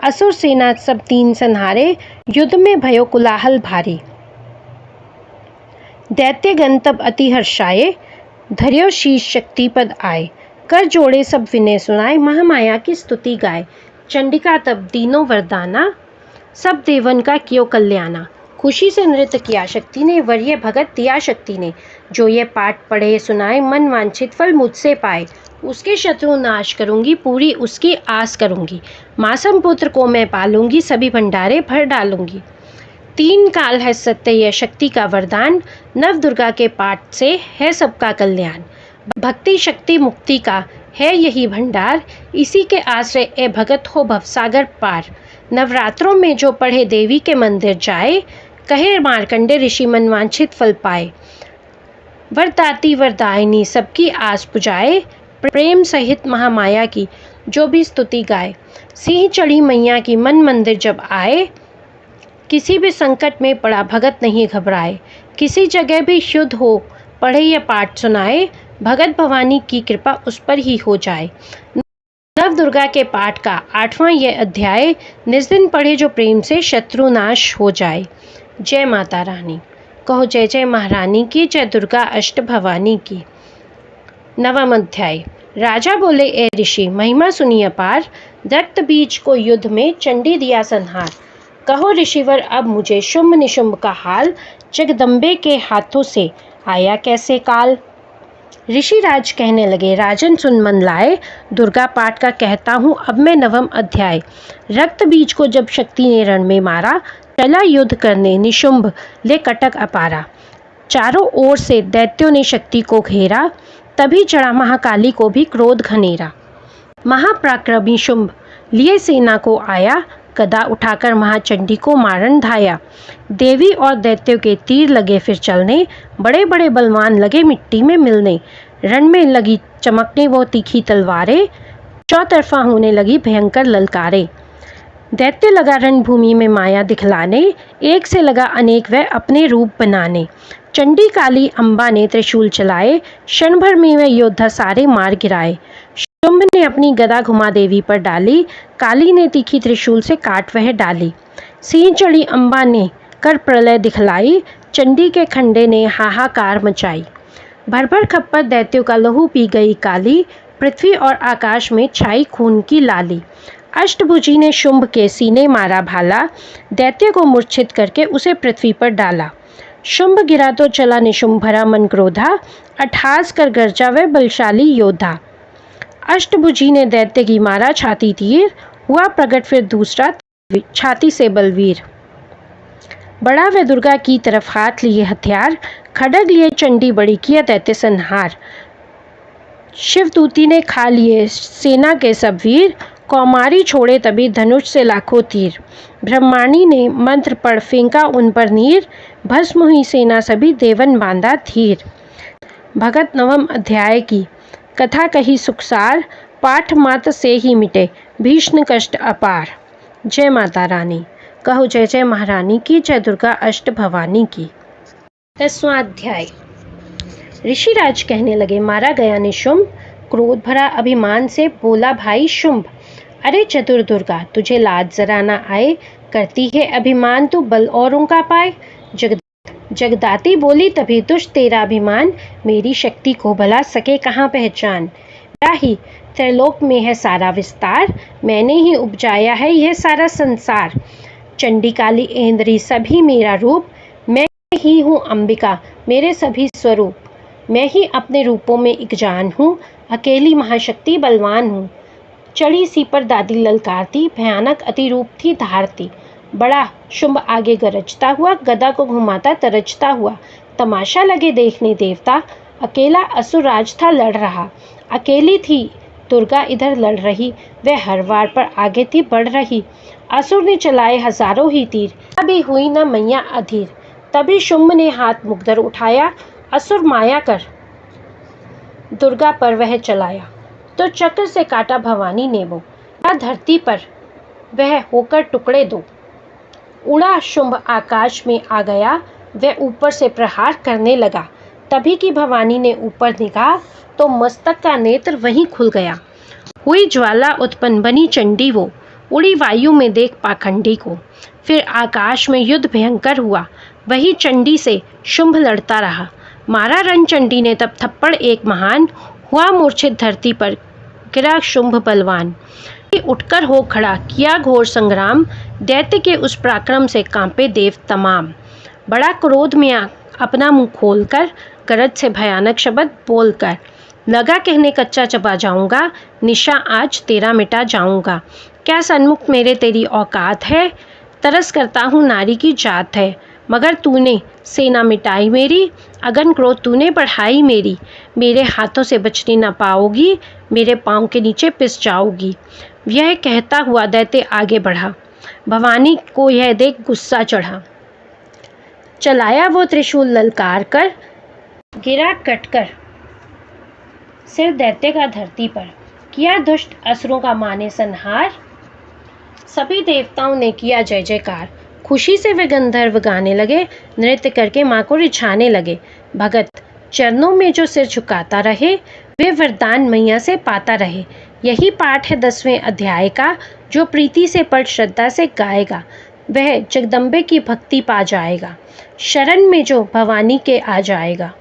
A: असुर सेना सब तीन संहारे, युद्ध में भयो कुलाहल भारी। दैत्य गण तब अति हर्षाए, धर्यो शीश शक्ति पद आए। कर जोड़े सब विनय सुनाए, महामाया की स्तुति गाए। चंडिका तब दीनों वरदाना, सब देवन का कियो कल्याणा। खुशी से नृत्य किया शक्ति ने, वर्य भगत दिया शक्ति ने। जो ये पाठ पढ़े सुनाए, मन वांछित फल मुझसे पाए। उसके शत्रु नाश करूंगी, पूरी उसकी आस करूंगी। मासम पुत्र को मैं पालूंगी, सभी भंडारे भर डालूंगी। 3 काल है सत्य यह शक्ति का वरदान, नव दुर्गा के पाठ से है सबका कल्याण। भक्ति शक्ति मुक्ति का है यही भंडार, इसी के आश्रय ए भगत हो भवसागर पार। नवरात्रों में जो पढ़े देवी के मंदिर जाए, कहे मार्कंडे ऋषि मनवांछित फल पाए। वरदाती वरदायिनी सबकी आस बुझाए, प्रेम सहित महामाया की जो भी स्तुति गाए। सिंह चढ़ी मैया की मन मंदिर जब आए, किसी भी संकट में पड़ा भगत नहीं घबराए। किसी जगह भी शुद्ध हो पढ़े या पाठ सुनाए, भगत भवानी की कृपा उस पर ही हो जाए। नव दुर्गा के पाठ का 8वां यह अध्याय, निज दिन पढ़े जो प्रेम से शत्रु नाश हो जाए। जय माता रानी। कहो जय जय महारानी की, जय दुर्गा अष्ट भवानी की। 9वां अध्याय। राजा बोले ए ऋषि, महिमा सुनी अपार, रक्त बीज को युद्ध में चंडी दिया संहार। कहो ऋषिवर अब मुझे शुंभ निशुंभ का हाल, जगदम्बे के हाथों से आया कैसे काल। ऋषि राज कहने लगे, राजन सुन मन लाए, दुर्गा पाठ का कहता हूँ अब मैं 9वां अध्याय। रक्त बीज को जब शक्ति ने रण में मारा, चला युद्ध करने निशुंभ ले कटक अपारा। चारों ओर से दैत्यों ने शक्ति को घेरा, तभी चढ़ा महाकाली को भी क्रोध घनेरा। महापराक्रमी शुंभ लिए सेना को आया, गदा उठाकर महाचंडी को मारन धाया। देवी और दैत्यों के तीर लगे फिर चलने, बड़े बड़े बलवान लगे मिट्टी में मिलने। रण में लगी चमकने वो तीखी तलवारें, चौतरफा होने लगी भयंकर ललकारे। दैत्य लगा रणभूमि में माया दिखलाने, एक से लगा अनेक वह अपने रूप बनाने। चंडी काली अम्बा ने त्रिशूल चलाए, क्षण भर में वह योद्धा सारे मार गिराए। शुंभ ने अपनी गदा घुमा देवी पर डाली, काली ने तीखी त्रिशूल से काट वह डाली। सिंह चढ़ी अम्बा ने कर प्रलय दिखलाई, चंडी के खंडे ने हाहाकार मचाई। भर भर खप्पर दैत्यों का लहू पी गई काली, पृथ्वी और आकाश में छाई खून की लाली। अष्टभुजी ने शुंभ के सीने मारा भाला, दैत्य को मूर्छित करके उसे पृथ्वी पर डाला। शुंभ गिरा तो चला निशुंभ भरा मन क्रोधा, अट्ठास कर गरजा वह बलशाली योद्धा। अष्टभुजी ने दैत्य की मारा छाती तीर, हुआ प्रकट फिर दूसरा छाती से बलवीर। बड़ा वह दुर्गा की तरफ हाथ लिए हथियार, खड्ग लिए चंडी बड़ी किया दैत्य संहार। शिवदूती ने खा लिए सेना के सब वीर, कौमारी छोड़े तभी धनुष से लाखों तीर। ब्रह्माणी ने मंत्र पढ़ फेंका उन पर नीर, भस्म हुई सेना सभी देवन बांधा धीर। भगत 9वें अध्याय की कथा कही सुखसार, पाठ मात्र से ही मिटे भीषण कष्ट अपार। जय माता रानी। कहो जय जय महारानी की, जय दुर्गा अष्ट भवानी की। 10वां अध्याय। ऋषिराज कहने लगे, मारा गया निशुंभ, क्रोध भरा अभिमान से बोला भाई शुंभ। अरे चतुर दुर्गा, तुझे लाज जरा ना आए, करती है अभिमान तू बल औरों का पाए। जगदाती बोली, तभी तुझ तेरा अभिमान, मेरी शक्ति को भला सके कहाँ पहचान। मेरा ही त्रिलोक में है सारा विस्तार, मैंने ही उपजाया है यह सारा संसार। चंडी काली इंद्री सभी मेरा रूप, मैं ही हूँ अंबिका मेरे सभी स्वरूप। मैं ही अपने रूपों में एक जान हूँ, अकेली महाशक्ति बलवान हूँ। चढ़ी सी पर दादी ललकारती, भयानक अति रूप थी धारती। बड़ा शुंभ आगे गरजता हुआ, गदा को घुमाता तरजता हुआ। तमाशा लगे देखने देवता, अकेला असुरराज था लड़ रहा। अकेली थी दुर्गा इधर लड़ रही, वह हर वार पर आगे थी बढ़ रही। असुर ने चलाए हजारों ही तीर, अभी हुई न मैया अधीर। तभी शुंभ ने हाथ मुकदर उठाया, असुर माया कर दुर्गा पर वह चलाया। तो चक्र से काटा भवानी ने वो, या धरती पर वह होकर टुकड़े दो। उड़ा शुंभ आकाश में आ गया, वह ऊपर से प्रहार करने लगा। तभी की भवानी ने ऊपर निगाह, तो मस्तक का नेत्र वहीं खुल गया। हुई ज्वाला उत्पन्न बनी चंडी वो, उड़ी वायु में देख पाखंडी को। फिर आकाश में युद्ध भयंकर हुआ, वही चंडी से शुंभ लड़ता रहा। मारा रणचंडी ने तब थप्पड़ एक महान, हुआ मूर्छित धरती पर गिरा शुंभ बलवान। उठकर हो खड़ा किया घोर संग्राम, दैत्य के उस पराक्रम से कांपे देव तमाम। बड़ा क्रोध में अपना मुंह खोलकर, गरज से भयानक शब्द बोलकर लगा कहने, कच्चा चबा जाऊंगा, निशा आज तेरा मिटा जाऊंगा। क्या सन्मुख मेरे तेरी औकात है, तरस करता हूँ नारी की जात है। मगर तूने सेना मिटाई मेरी, अगन क्रोध तूने बढ़ाई मेरी। मेरे हाथों से बचने न पाओगी, मेरे पाँव के नीचे पिस जाओगी। यह कहता हुआ दैत्य आगे बढ़ा, भवानी को यह देख गुस्सा चढ़ा। चलाया वो त्रिशूल ललकार कर, गिरा कटकर सिर दैत्य का धरती पर। किया दुष्ट असुरों का माने संहार, सभी देवताओं ने किया जय जयकार। खुशी से वे गंधर्व गाने लगे, नृत्य करके माँ को रिझाने लगे। भगत चरणों में जो सिर झुकाता रहे, वे वरदान मैया से पाता रहे। यही पाठ है 10वें अध्याय का, जो प्रीति से पढ़ श्रद्धा से गाएगा, वह जगदम्बे की भक्ति पा जाएगा। शरण में जो भवानी के आ जाएगा,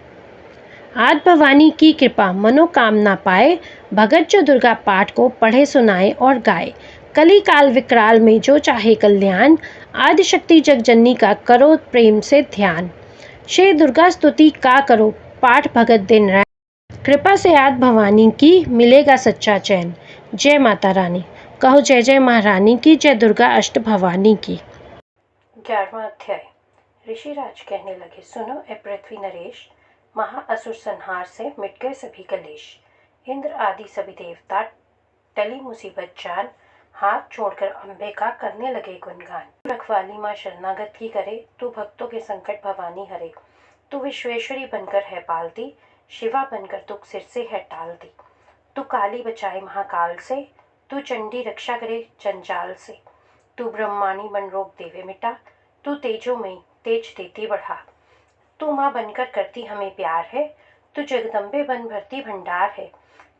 A: आज भवानी की कृपा मनोकामना पाए। भगत जो दुर्गा पाठ को पढ़े सुनाए और गाए, कली काल विकराल में जो चाहे कल्याण। आदि शक्ति जगजननी का करो प्रेम से ध्यान, श्री दुर्गा स्तुति का करो पाठ भगत दिन रात। कृपा से आज भवानी की मिलेगा सच्चा चैन। जय माता रानी। कहो जय जय महारानी की, जय दुर्गा अष्ट भवानी की। 11वां अध्याय। ऋषिराज कहने लगे, सुनो ए पृथ्वी नरेश, महाअसुर संहार से मिट गए सभी कलेश। इंद्र आदि सभी देवता टली मुसीबत जान, हाथ छोड़कर अम्बे का करने लगे गुणगान। रखवाली माँ शरणागत की करे, तू भक्तों के संकट भवानी हरे। तू विश्वेश्वरी बनकर है पालती, शिवा बनकर दुख सिर से है टालती। तू काली बचाए महाकाल से, तू चंडी रक्षा करे जंजाल से। तू ब्रह्माणी बन रोग देवे मिटा, तू तेजो में तेज देती बढ़ा। तू माँ बनकर करती हमें प्यार है, तू जगदम्बे बन भरती भंडार है।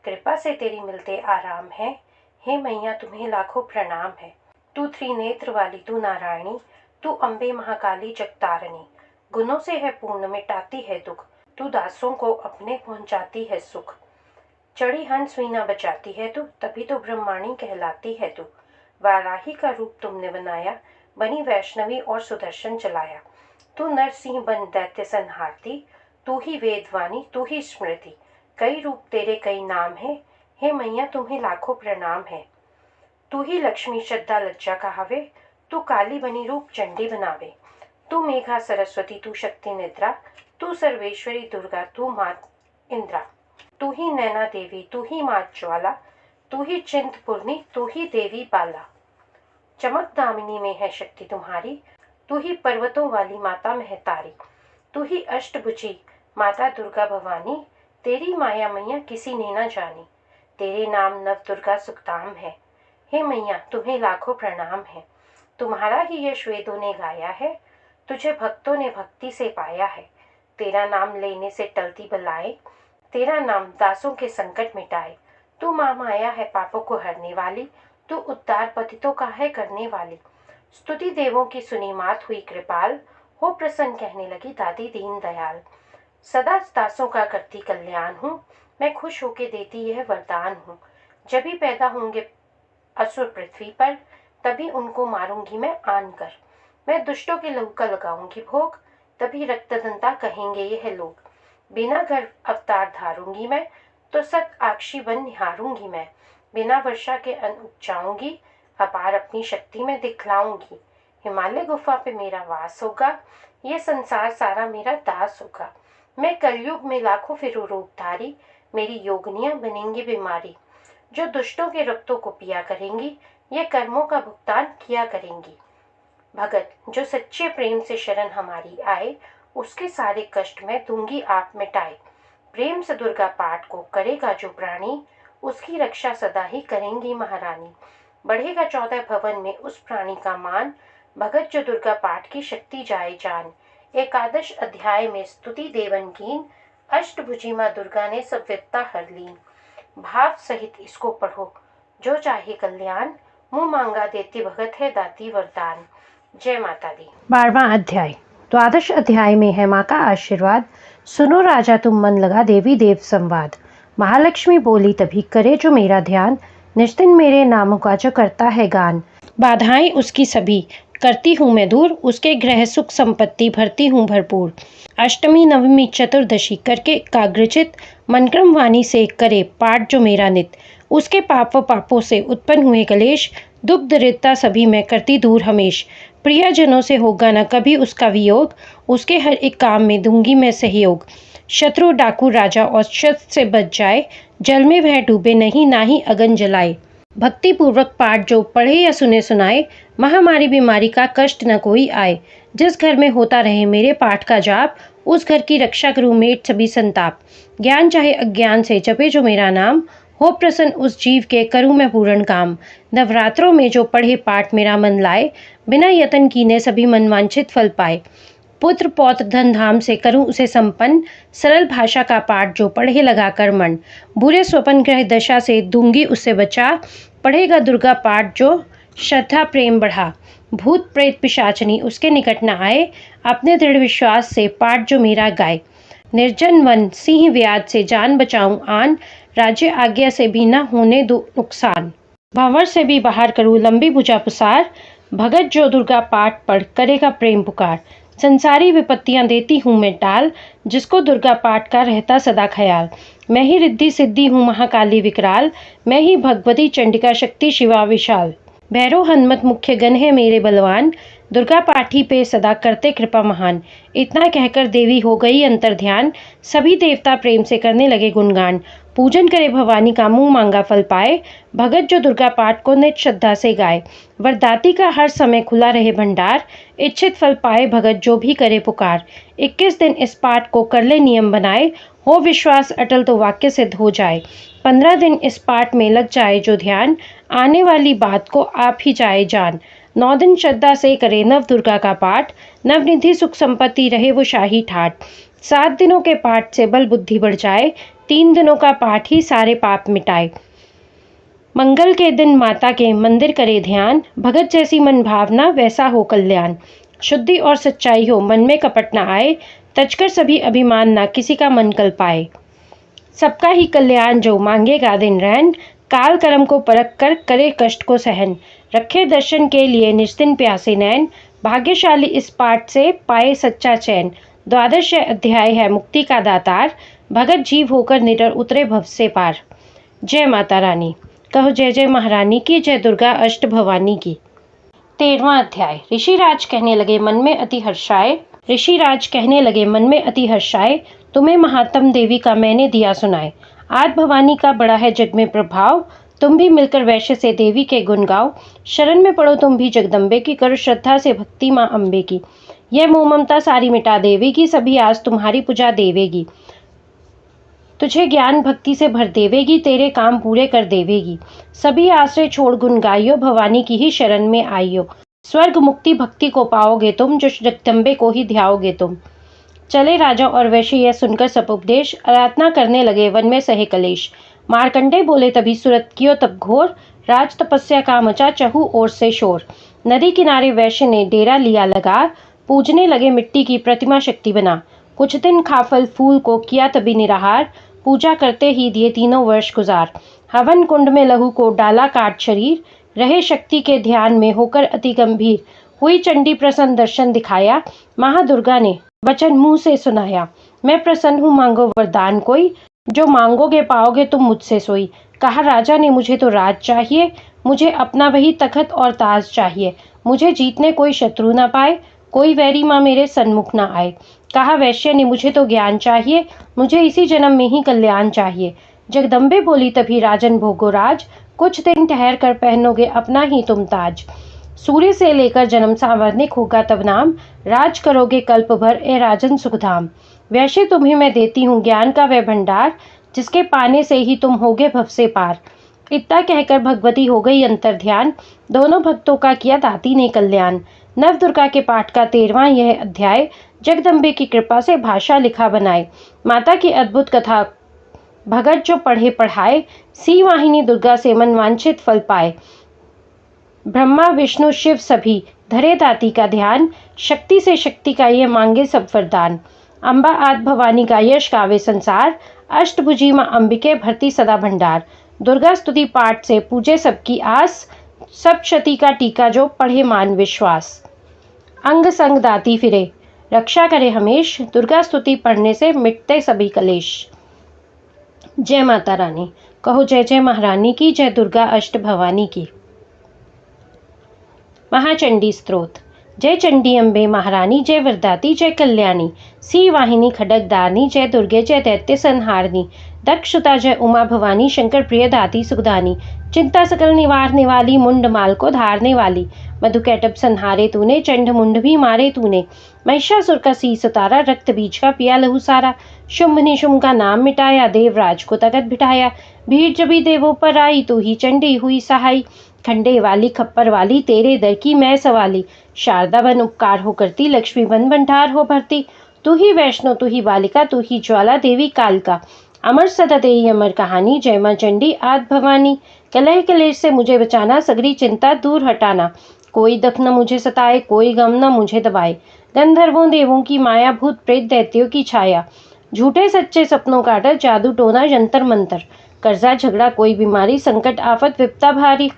A: कृपा से तेरी मिलते आराम है, हे मैया तुम्हें लाखों प्रणाम है। तू त्रिनेत्र वाली तू नारायणी, तू अम्बे महाकाली जगतारणी। गुणों से है पूर्ण मिटाती है दुख, तू दासों को अपने पहुंचाती है सुख। चढ़ी हंस वीणा बजाती है तू, तभी तो ब्रह्माणी कहलाती है तू। वाराही का रूप तुमने बनाया, बनी वैष्णवी और सुदर्शन चलाया। तू नरसिंह बन दैत्य संहारती, तू ही वेदवाणी तू ही स्मृति। कई रूप तेरे कई नाम है, हे मैया तुम्हें लाखों प्रणाम है। तू ही लक्ष्मी श्रद्धा लज्जा कहावे, तू काली बनी रूप चंडी बनावे। तू मेघा सरस्वती तू शक्ति निद्रा, तू सर्वेश्वरी दुर्गा तू मात इंद्रा। तू ही नैना देवी तू ही मात ज्वाला, तू ही चिंतपूर्णी तू ही देवी बाला। चमक दामिनी में है शक्ति तुम्हारी, तू ही पर्वतों वाली माता महतारी। तू ही अष्टभुजी माता दुर्गा भवानी, तेरी माया मैया किसी ने न जानी। तेरे नाम नव दुर्गा सुखधाम है, हे मैया तुम्हें लाखों प्रणाम है। तुम्हारा ही यश वेदों ने गाया है, तुझे भक्तों ने भक्ति से पाया है। तेरा नाम लेने से टलती बलाएं, तेरा नाम दासों के संकट मिटाए। तू माँ माया है पापों को हरने वाली, तू उद्धार पतितों का है करने वाली। स्तुति देवों की सुनी मात हुई कृपाल, हो प्रसन्न कहने लगी दादी दीन दयाल। सदा दासों का करती कल्याण हूँ, मैं खुश होके देती यह वरदान हूँ। जब भी पैदा होंगे असुर पृथ्वी पर, तभी उनको मारूंगी मैं आन कर। मैं दुष्टों के लहू का लगाऊंगी भोग, तभी रक्तदंता कहेंगे यह लोग। बिना गर्भ अवतार धारूंगी मैं, तो सत आक्षी बन निहारूंगी मैं। बिना वर्षा के अन्न उपजाऊंगी, अपार अपनी शक्ति में दिखलाऊंगी। हिमालय गुफा पे मेरा वास होगा, ये संसार सारा मेरा दास होगा। मैं कलयुग में लाखों फिरूं रूपधारी, मेरी योगनियां बनेंगी बीमारी। जो दुष्टों के रक्तों को पिया करेंगी, ये कर्मों का भुगतान किया करेंगी। भगत जो सच्चे प्रेम से शरण हमारी आए, उसके सारे कष्ट मैं दूंगी आप मिटाए। प्रेम से दुर्गा पाठ को करेगा जो प्राणी, उसकी रक्षा सदा ही करेंगी महारानी। बढ़ेगा 14 भवन में उस प्राणी का मान, भगत जो दुर्गा पाठ की शक्ति जाए जान। एकादश अध्याय में स्तुति देवन कीन, अष्टभुजी माँ दुर्गा ने सब विपदा हर लीन। भाव सहित इसको पढ़ो, जो चाहे कल्याण, मुंह मांगा देती भगत है दाती वरदान। जय माता दी। 12वां अध्याय। द्वादश अध्याय में है माँ का आशीर्वाद। सुनो राजा तुम मन लगा देवी देव संवाद। महालक्ष्मी बोली तभी करे जो मेरा ध्यान, निश्चिन मेरे नामों का जो करता है गान। बाधाएं उसकी सभी करती हूँ मैं दूर, उसके ग्रह सुख संपत्ति भरती हूँ भरपूर। अष्टमी नवमी चतुर्दशी करके एकाग्रचित, मनक्रम वाणी से करे पाठ जो मेरा नित। उसके पाप व पापों से उत्पन्न हुए कलेश, दुख दरिद्रता सभी मैं करती दूर हमेश। प्रियजनों से होगा न कभी उसका वियोग, उसके हर एक काम में दूंगी मैं सहयोग। शत्रु डाकू राजा और शस्त्र से बच जाए, जल में वह डूबे नहीं ना ही अगन जलाए। भक्ति पूर्वक पाठ जो पढ़े या सुने सुनाए, महामारी बीमारी का कष्ट न कोई आए। जिस घर में होता रहे मेरे पाठ का जाप, उस घर की रक्षा करूं मेट सभी संताप। ज्ञान चाहे अज्ञान से जपे जो मेरा नाम, हो प्रसन्न उस जीव के करूं मैं पूर्ण काम। नवरात्रों में जो पढ़े पाठ मेरा मन लाए, बिना यतन कीने सभी मनवांछित फल पाए। पुत्र पौत्र धन धाम से करूं उसे संपन्न, सरल भाषा का पाठ जो पढ़े लगा कर मन। बुरे स्वपन ग्रह दशा से दूंगी उससे बचा, पढ़ेगा दुर्गा पाठ जो श्रद्धा प्रेम बढ़ा। भूत प्रेत पिशाचनी उसके निकट न आए, अपने दृढ़ विश्वास से पाठ जो मेरा गाए। निर्जन वन सिंह व्याध से जान बचाऊं आन, राज्य आज्ञा से भी न होने दो नुकसान। भंवर से भी बाहर करूं लंबी भुजा पुसार, भगत जो दुर्गा पाठ पढ़ करेगा प्रेम पुकार। संसारी विपत्तियां देती हूँ मैं टाल, जिसको दुर्गा पाठ का रहता सदा ख्याल। मैं ही रिद्धि सिद्धि हूँ महाकाली विकराल, मैं ही भगवती चंडिका शक्ति शिवा विशाल। भैरव हनुमत मुख्य गण है मेरे बलवान, दुर्गा पाठी पे सदा करते कृपा महान। इतना कहकर देवी हो गई अंतर ध्यान, सभी देवता प्रेम से करने लगे गुणगान। पूजन करे भवानी का मुंह मांगा फल पाए, भगत जो दुर्गा पाठ को नित श्रद्धा से गाए। वरदाती का हर समय खुला रहे भंडार, इच्छित फल पाए भगत जो भी करे पुकार। 21 दिन इस पाठ को कर ले नियम बनाए, हो विश्वास अटल तो वाक्य सिद्ध हो जाए। 15 दिन इस पाठ में लग जाए जो ध्यान, आने वाली बात को आप ही जाए जान। 9 दिन श्रद्धा से करे नव दुर्गा का पाठ, नवनिधि सुख संपत्ति रहे वो शाही ठाट। 7 दिनों के पाठ से बल बुद्धि बढ़ जाए, 3 दिनों का पाठ ही सारे पाप मिटाए। मंगल के दिन माता के मंदिर करे ध्यान, भगत जैसी मन भावना वैसा हो कल्याण। शुद्धि और सच्चाई हो मन में कपट न आए, तजकर सभी अभिमान ना किसी का मन कल पाए। सबका ही कल्याण जो मांगेगा दिन रैन, काल कर्म को परख कर करे कष्ट को सहन। रखे दर्शन के लिए निश्चिन प्यासे नैन, भाग्यशाली इस पाठ से पाए सच्चा चैन। 12वां अध्याय है मुक्ति का दातार, भगत जीव होकर निडर उतरे भव से पार। जय माता रानी। कहो जय जय महारानी की, जय दुर्गा अष्ट भवानी की। 13वां अध्याय। ऋषिराज कहने लगे मन में अति हर्षाए, ऋषिराज कहने लगे मन में अति हर्षाए, तुम्हें महात्म देवी का मैंने दिया सुनाए। आज भवानी का बड़ा है जग में प्रभाव, तुम भी मिलकर वैश्य से देवी के गुण गाओ। शरण में पड़ो तुम भी जगदम्बे की, करो श्रद्धा से भक्ति माँ अम्बे की। यह मोह ममता सारी मिटा देवेगी, सभी आज तुम्हारी पूजा देवेगी। तुझे ज्ञान भक्ति से भर देवेगी, तेरे काम पूरे कर देवेगी। सभी आश्रय छोड़ गुण गाइयो, भवानी की ही शरण में आइयो। स्वर्ग मुक्ति भक्ति को पाओगे तुम, जो जगदम्बे को ही ध्याओगे तुम। चले राजा और वैश्य यह सुनकर सब उपदेश, आराधना करने लगे वन में सहे कलेश। मार्कंडे बोले, तभी सूरत कियो तब घोर, राज तपस्या का मचा चहु ओर से शोर। नदी किनारे वैश्य ने डेरा लिया लगा, पूजने लगे मिट्टी की प्रतिमा शक्ति बना। कुछ दिन खा फल फूल को किया तभी निराहार, पूजा करते ही दिए 3 वर्ष गुजार। हवन कुंड में लहू को डाला काट शरीर, रहे शक्ति के ध्यान में होकर अति गंभीर। हुई चंडी प्रसन्न दर्शन दिखाया, महादुर्गा ने वचन मुंह से सुनाया। मैं प्रसन्न हूँ, मांगो वरदान कोई, जो मांगोगे पाओगे तुम मुझसे सोई। कहा राजा ने, मुझे तो राज चाहिए, मुझे अपना वही तखत और ताज चाहिए। मुझे जीतने कोई शत्रु ना पाए, कोई वैरी माँ मेरे सन्मुख ना आए। कहा वैश्य ने, मुझे तो ज्ञान चाहिए, मुझे इसी जन्म में ही कल्याण चाहिए। जगदम्बे बोली, तभी राजन भोगो राज, कुछ दिन ठहर कर पहनोगे अपना ही तुम ताज। सूर्य से लेकर जन्म सांवरनिक होगा तब नाम, राज करोगे कल्प भर ए राजन सुखधाम। वैसे तुम्हें मैं देती हूँ ज्ञान का वह भंडार, जिसके पाने से ही तुम होगे भव से पार। इतना कहकर भगवती हो गई अंतर ध्यान, दोनों भक्तों का किया दाती ने कल्याण। नव दुर्गा के पाठ का 13वां यह अध्याय, जगदम्बे की कृपा से भाषा लिखा बनाए। माता की अद्भुत कथा भगत जो पढ़े पढ़ाए, सी वाहिनी दुर्गा से मन वांछित फल पाए। ब्रह्मा विष्णु शिव सभी धरे दाती का ध्यान, शक्ति से शक्ति का ये मांगे सब वरदान। अम्बा आद भवानी का यश गावे संसार, अष्टभुजी माँ अंबिके भरती सदा भंडार। दुर्गा स्तुति पाठ से पूजे सबकी आस, सब क्षति का टीका जो पढ़े मान विश्वास। अंग संग दाती फिरे, रक्षा करे हमेश, दुर्गा स्तुति पढ़ने से मिटते सभी कलेश। जय माता रानी। कहो जय जय महारानी की, जय दुर्गा अष्ट भवानी की। महाचंडी स्तोत्र। जय चंडी अम्बे महारानी, जय वरदाती जय कल्याणी। सी वाहिनी खड्गदानी, जय दुर्गे जय दैत्य संहारनी। दक्षुता जय उमा भवानी, शंकर प्रिय दाती सुखदानी। चिंता सकल निवारने वाली, मुंड माल को धारने वाली। मधुकैटभ संहारे तूने, चंड मुंड भी मारे तूने। महिषासुर का सीस उतारा, रक्त बीज का पिया लहू सारा। शुंभ निशुंभ का नाम मिटाया, देवराज को तगत बिठाया। भीड़ जबी देवों पर आई, तू ही चंडी हुई सहाय। खंडे वाली खप्पर वाली, तेरे दर की मैं सवाली। शारदा बन उपकार हो करती, लक्ष्मी बन भंडार हो भरती। तू ही वैष्णो तू ही बालिका, तू ही ज्वाला देवी कालिका। अमर सदा तेरी अमर कहानी, जय माँ चंडी आद भवानी। कलह कलेश से मुझे बचाना, सगरी चिंता दूर हटाना। कोई दुख न मुझे सताए, कोई गम न मुझे दबाए। गंधर्वों देवों की माया, भूत प्रेत दैत्यों की छाया। झूठे सच्चे सपनों का डर, जादू टोना जंतर मंतर। कर्जा झगड़ा कोई बीमारी, संकट आफत विपदा भारी।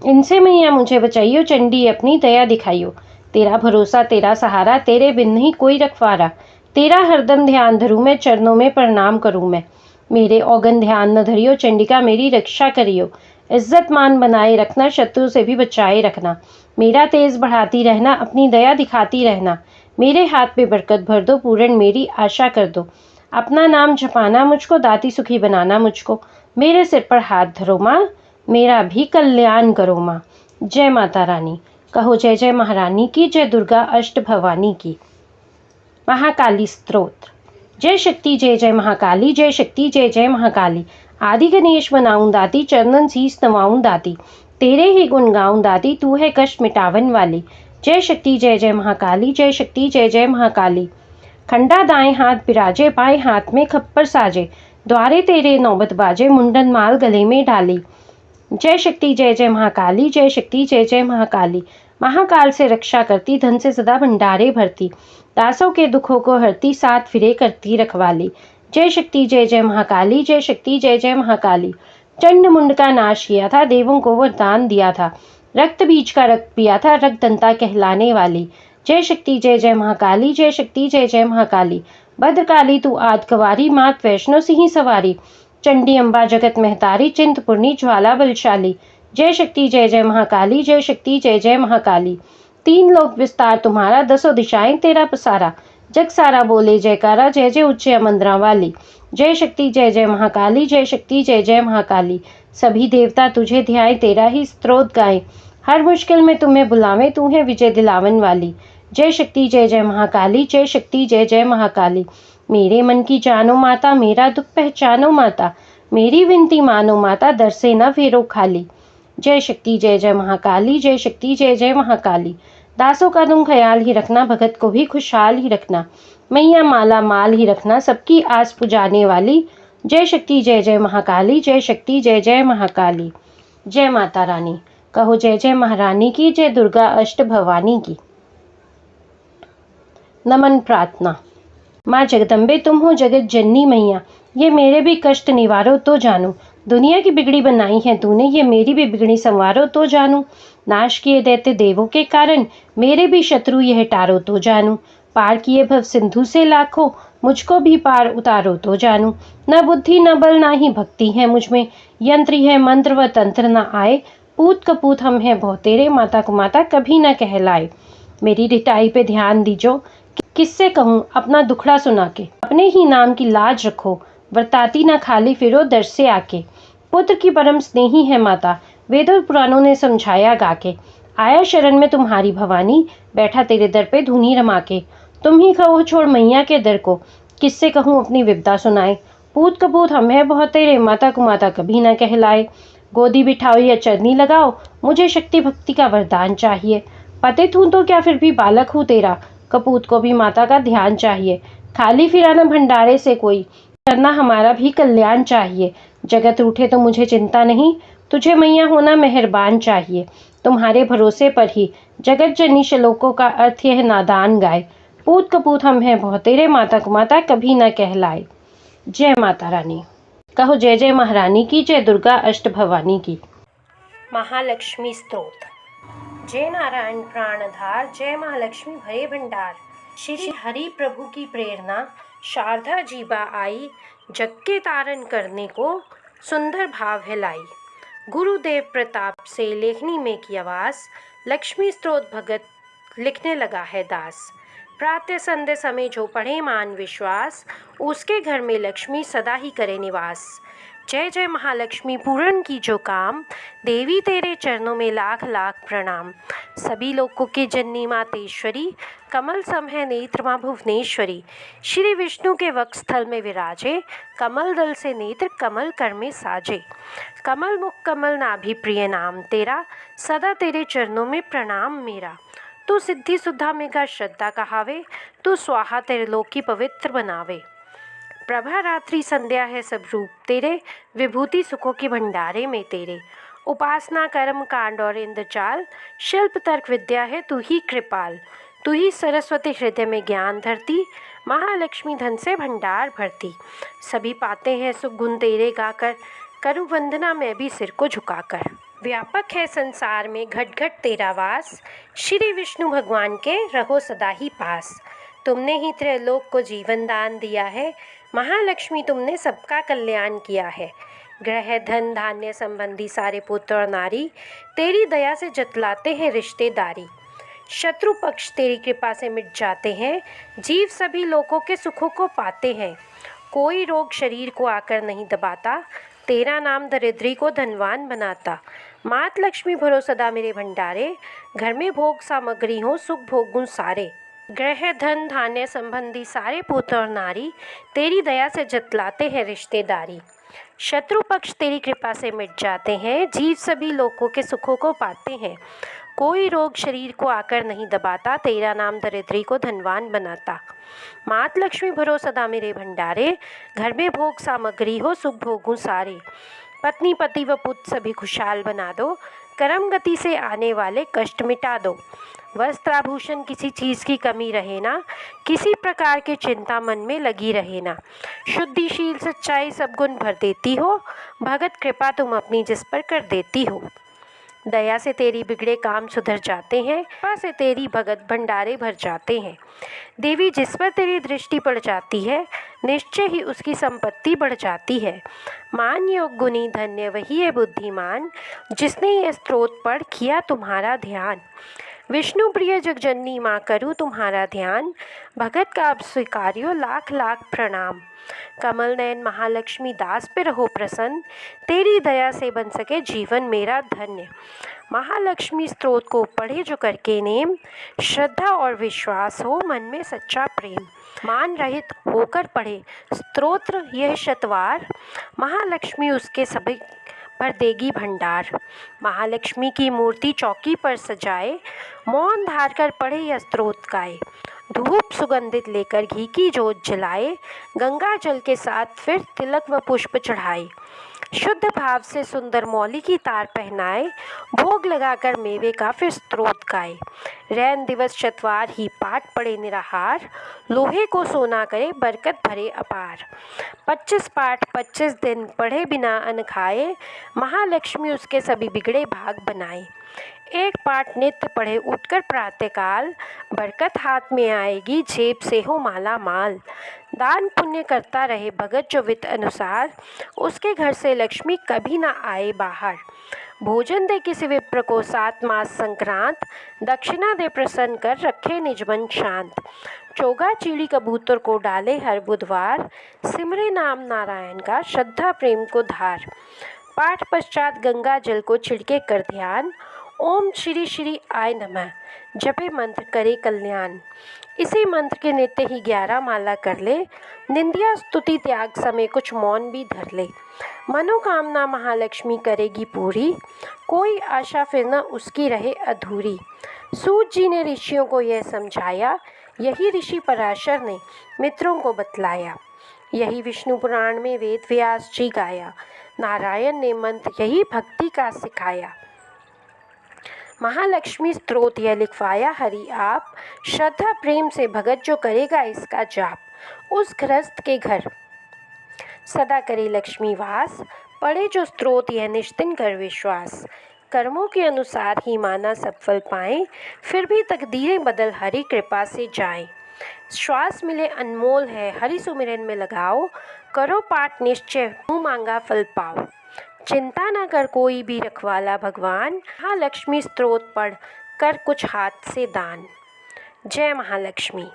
A: इनसे मैया मुझे बचाइयो, चंडी अपनी दया दिखाइयो। तेरा भरोसा तेरा सहारा, तेरे बिन नहीं कोई रखवारा। तेरा हरदम ध्यान धरूं मैं, चरणों में प्रणाम करूं मैं। मेरे औगन ध्यान न धरियो, चंडिका मेरी रक्षा करियो। इज्जत मान बनाए रखना, शत्रु से भी बचाए रखना। मेरा तेज बढ़ाती रहना, अपनी दया दिखाती रहना। मेरे हाथ में बरकत भर दो, पूर्ण मेरी आशा कर दो। अपना नाम जपाना मुझको, दाती सुखी बनाना मुझको। मेरे सिर पर हाथ धरो माँ, मेरा भी कल्याण करो माँ। जय माता रानी। कहो जय जय महारानी की, जय दुर्गा अष्ट भवानी की। महाकाली स्तोत्र। जय शक्ति जय जय महाकाली, जय शक्ति जय जय महाकाली। आदि गणेश बनाऊं दाती, चंदन शीस नवाऊं दाती। तेरे ही गुण गाऊं दाती, तू है कष्ट मिटावन वाली। जय शक्ति जय जय महाकाली, जय शक्ति जय जय महाकाली। खंडा दाएं हाथ बिराजे, बाएं हाथ में खप्पर साजे। द्वारे तेरे नौबत बाजे, मुंडन माल गले में डाली। जय शक्ति जय जय महाकाली, जय शक्ति जय जय महाकाली। महाकाल से रक्षा करती, धन से सदा भंडारे भरती। दासों के दुखों को हरती, साथ फिरे करती रखवाली। जय शक्ति जय जय महाकाली, जय शक्ति जय जय महाकाली। चंड मुंड का नाश किया था, देवों को वरदान दिया था। रक्त बीज का रक्त पिया था, रक्त दंता कहलाने वाली। जय शक्ति जय जय महाकाली, जय शक्ति जय जय महाकाली। भद्रकाली तू आद कवारी, मात वैष्णो सिंह सवारी। चंडी अम्बा जगत महतारी, चिंतपूर्णी ज्वाला बलशाली। जय शक्ति जय जय महाकाली, जय शक्ति जय जय महाकाली। 3 लोक विस्तार तुम्हारा, 10 दिशाएं तेरा पसारा। जग सारा बोले जयकारा, जय जय उच्च मंद्रा वाली। जय शक्ति जय जय महाकाली, जय शक्ति जय जय महाकाली। सभी देवता तुझे ध्याए, तेरा ही स्तोत्र गाए। हर मुश्किल में तुम्हें बुलावे, तू है विजय दिलावन वाली। जय शक्ति जय जय महाकाली, जय शक्ति जय जय महाकाली। मेरे मन की जानो माता, मेरा दुख पहचानो माता। मेरी विनती मानो माता, दर से न फेरो खाली। जय शक्ति जय जय महाकाली, जय शक्ति जय जय महाकाली। दासों का तुम ख्याल ही रखना, भगत को भी खुशहाल ही रखना। मैया माला माल ही रखना, सबकी आस पुजाने वाली। जय शक्ति जय जय महाकाली, जय शक्ति जय जय महाकाली। जय माता रानी। कहो जय जय महारानी की, जय दुर्गा अष्ट भवानी की। नमन प्रार्थना। माँ जगदम्बे तुम हो जगत जननी मैया, ये मेरे भी कष्ट निवारो तो जानू। दुनिया की बिगड़ी बनाई है तूने, ये मेरी भी बिगड़ी संवारो तो जानू। नाश किए दैत्य देवों के कारण, मेरे भी शत्रु यह टारो तो जानू। पार किए भव सिंधु से लाखों, मुझको भी पार उतारो तो जानू। न बुद्धि न बल ना ही भक्ति है मुझ में, यंत्र है मंत्र व तंत्र न आए। पूत कपूत हम है बहु तेरे, माता को माता कभी न कहलाए। मेरी रिटाई पे ध्यान दीजो, किससे कहूँ अपना दुखड़ा सुना के। अपने ही नाम की लाज रखो, वर्ताती ना खाली फिरो दर से आके। पुत्र की परम स्नेही है माता, वेदों पुराणों ने समझाया गाके। आया शरण में तुम्हारी भवानी, बैठा तेरे दर पे धुनी रमा के। तुम ही कहो छोड़ मैया के दर को, किससे कहूँ अपनी विपदा सुनाए। पूत कपूत हम है बहुत तेरे, माता को माता कभी ना कहलाए। गोदी बिठाओ या चरनी लगाओ, मुझे शक्ति भक्ति का वरदान चाहिए। पतित हूँ तो क्या फिर भी बालक हूँ तेरा, कपूत को भी माता का ध्यान चाहिए। खाली फिराना भंडारे से कोई, करना हमारा भी कल्याण चाहिए। जगत रूठे तो मुझे चिंता नहीं, तुझे मैया होना मेहरबान चाहिए। तुम्हारे भरोसे पर ही जगत जननी श्लोकों का अर्थ यह नादान गाए। पूत कपूत हम हैं बहुत तेरे, माता को माता कभी न कहलाए। जय माता रानी। कहो जय जय महारानी की, जय दुर्गा अष्ट भवानी की। महालक्ष्मी स्तोत्र। जय नारायण प्राणधार, जय महालक्ष्मी भरे भंडार। श्री हरि प्रभु की प्रेरणा, शारदा जीबा आई। जग के तारण करने को सुंदर भाव है लाई। गुरुदेव प्रताप से लेखनी में की आवाज, लक्ष्मी स्तोत्र भगत लिखने लगा है दास। प्रातः संध्या समय जो पढ़े मान विश्वास, उसके घर में लक्ष्मी सदा ही करे निवास। जय जय महालक्ष्मी पूर्ण की जो काम, देवी तेरे चरणों में लाख लाख प्रणाम। सभी लोगों के जननी मातेश्वरी, कमल सम है नेत्र माँ भुवनेश्वरी। श्री विष्णु के वक्षस्थल में विराजे, कमल दल से नेत्र कमल कर में साजे। कमल मुख कमल नाभि प्रिय नाम तेरा, सदा तेरे चरणों में प्रणाम मेरा। तू सिद्धि सुधा में का श्रद्धा कहावे, तू स्वाहा तेरे लोक की पवित्र बनावे। प्रभा रात्रि संध्या है सब रूप तेरे, विभूति सुखों की भंडारे में तेरे। उपासना कर्म कांड और इंद्रजाल, शिल्प तर्क विद्या है तू ही कृपाल। तू ही सरस्वती हृदय में ज्ञान धरती, महालक्ष्मी धन से भंडार भरती। सभी पाते हैं सुख गुण तेरे गाकर, करूँ वंदना मैं भी सिर को झुकाकर। व्यापक है संसार में घट घट तेरा वास, श्री विष्णु भगवान के रहो सदा ही पास। तुमने ही त्रैलोक को जीवन दान दिया है, महालक्ष्मी तुमने सबका कल्याण किया है। ग्रह धन धान्य संबंधी सारे पुत्र और नारी, तेरी दया से जतलाते हैं रिश्तेदारी। शत्रु पक्ष तेरी कृपा से मिट जाते हैं, जीव सभी लोगों के सुखों को पाते हैं। कोई रोग शरीर को आकर नहीं दबाता, तेरा नाम दरिद्री को धनवान बनाता। मात लक्ष्मी भरो सदा मेरे भंडारे, घर में भोग सामग्री हो सुख भोगुं सारे। ग्रह धन धान्य संबंधी सारे पुत्र और नारी, तेरी दया से जतलाते हैं रिश्तेदारी। शत्रु पक्ष तेरी कृपा से मिट जाते हैं, जीव सभी लोगों के सुखों को पाते हैं। कोई रोग शरीर को आकर नहीं दबाता, तेरा नाम दरिद्री को धनवान बनाता। मात लक्ष्मी भरो सदा मेरे भंडारे, घर में भोग सामग्री हो सुख भोगुं सारे। पत्नी पति व पुत्र सभी खुशहाल बना दो, कर्म गति से आने वाले कष्ट मिटा दो। वस्त्राभूषण किसी चीज़ की कमी रहे ना, किसी प्रकार की चिंता मन में लगी रहे ना। शुद्धिशील सच्चाई सब गुण भर देती हो, भगत कृपा तुम अपनी जिस पर कर देती हो। दया से तेरी बिगड़े काम सुधर जाते हैं, कृपा से तेरी भगत भंडारे भर जाते हैं। देवी जिस पर तेरी दृष्टि पड़ जाती है, निश्चय ही उसकी संपत्ति बढ़ जाती है। मान योग गुणी धन्य वही है बुद्धिमान, जिसने यह स्तोत्र पढ़ किया तुम्हारा ध्यान। विष्णु प्रिय जगजननी माँ करूँ तुम्हारा ध्यान, भगत का अब स्वीकार्यो लाख लाख प्रणाम। कमल नयन महालक्ष्मी दास पे रहो प्रसन्न, तेरी दया से बन सके जीवन मेरा धन्य। महालक्ष्मी स्तोत्र को पढ़े जो करके नेम, श्रद्धा और विश्वास हो मन में सच्चा प्रेम। मान रहित होकर पढ़े स्तोत्र यह शतवार, महालक्ष्मी उसके सभी पर देगी भंडार। महालक्ष्मी की मूर्ति चौकी पर सजाए, मौन धार कर पढ़े यह स्तोत्र गाए। धूप सुगंधित लेकर घी की जोत जलाए, गंगा जल के साथ फिर तिलक व पुष्प चढ़ाए, शुद्ध भाव से सुंदर मौली की तार पहनाए, भोग लगाकर मेवे का फिर स्तोत्र गाए। रैन दिवस चतवार ही पाठ पढ़े निराहार, लोहे को सोना करे बरकत भरे अपार। 25 पाठ 25 दिन पढ़े बिना अन्न खाए, महालक्ष्मी उसके सभी बिगड़े भाग बनाए। एक पाठ नित्य पढ़े उठकर प्रातःकाल, बरकत हाथ में आएगी जेब से हो माला माल। दान पुण्य करता रहे भगत जो वित्त अनुसार, उसके घर से लक्ष्मी कभी ना आए बाहर। भोजन दे किसी विप्र को 7 मास संक्रांत, दक्षिणा दे प्रसन्न कर रखे निज मन शांत। चोगा चीड़ी कबूतर को डाले हर बुधवार, सिमरे नाम नारायण का श्रद्धा प्रेम को धार। पाठ पश्चात गंगा जल को छिड़के कर ध्यान, ओम श्री श्री आय नमः जपे मंत्र करे कल्याण। इसी मंत्र के नित्य ही 11 माला कर ले, निंदिया स्तुति त्याग समय कुछ मौन भी धर ले। मनोकामना महालक्ष्मी करेगी पूरी, कोई आशा फिर न उसकी रहे अधूरी। सूत जी ने ऋषियों को यह समझाया, यही ऋषि पराशर ने मित्रों को बतलाया। यही विष्णु पुराण में वेद व्यास जी गाया, नारायण ने मंत्र यही भक्ति का सिखाया। महालक्ष्मी स्तोत्र यह लिखवाया हरि आप, श्रद्धा प्रेम से भगत जो करेगा इसका जाप, उस गृहस्थ के घर सदा करे लक्ष्मी वास। पढ़े जो स्तोत्र यह निश्चिन कर विश्वास, कर्मों के अनुसार ही माना सब फल पाएं, फिर भी तकदीरें बदल हरि कृपा से जाएं। श्वास मिले अनमोल है हरि सुमिरन में लगाओ, करो पाठ निश्चय मुँह मांगा फल पाओ। चिंता न कर कोई भी रखवाला भगवान, महालक्ष्मी स्तोत्र पढ़ कर कुछ हाथ से दान। जय महालक्ष्मी।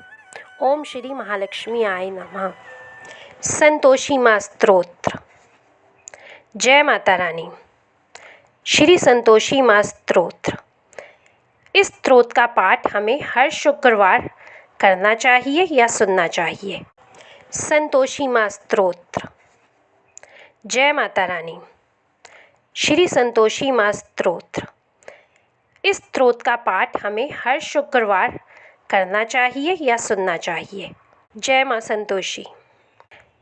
A: ओम श्री महालक्ष्मी आय नमः। संतोषी माँ स्तोत्र। जय माता रानी। श्री संतोषी माँ स्तोत्र। इस स्तोत्र का पाठ हमें हर शुक्रवार करना चाहिए या सुनना चाहिए। संतोषी माँ स्तोत्र। जय माता रानी। श्री संतोषी माँ स्तोत्र। इस स्तोत्र का पाठ हमें हर शुक्रवार करना चाहिए या सुनना चाहिए। जय माँ संतोषी।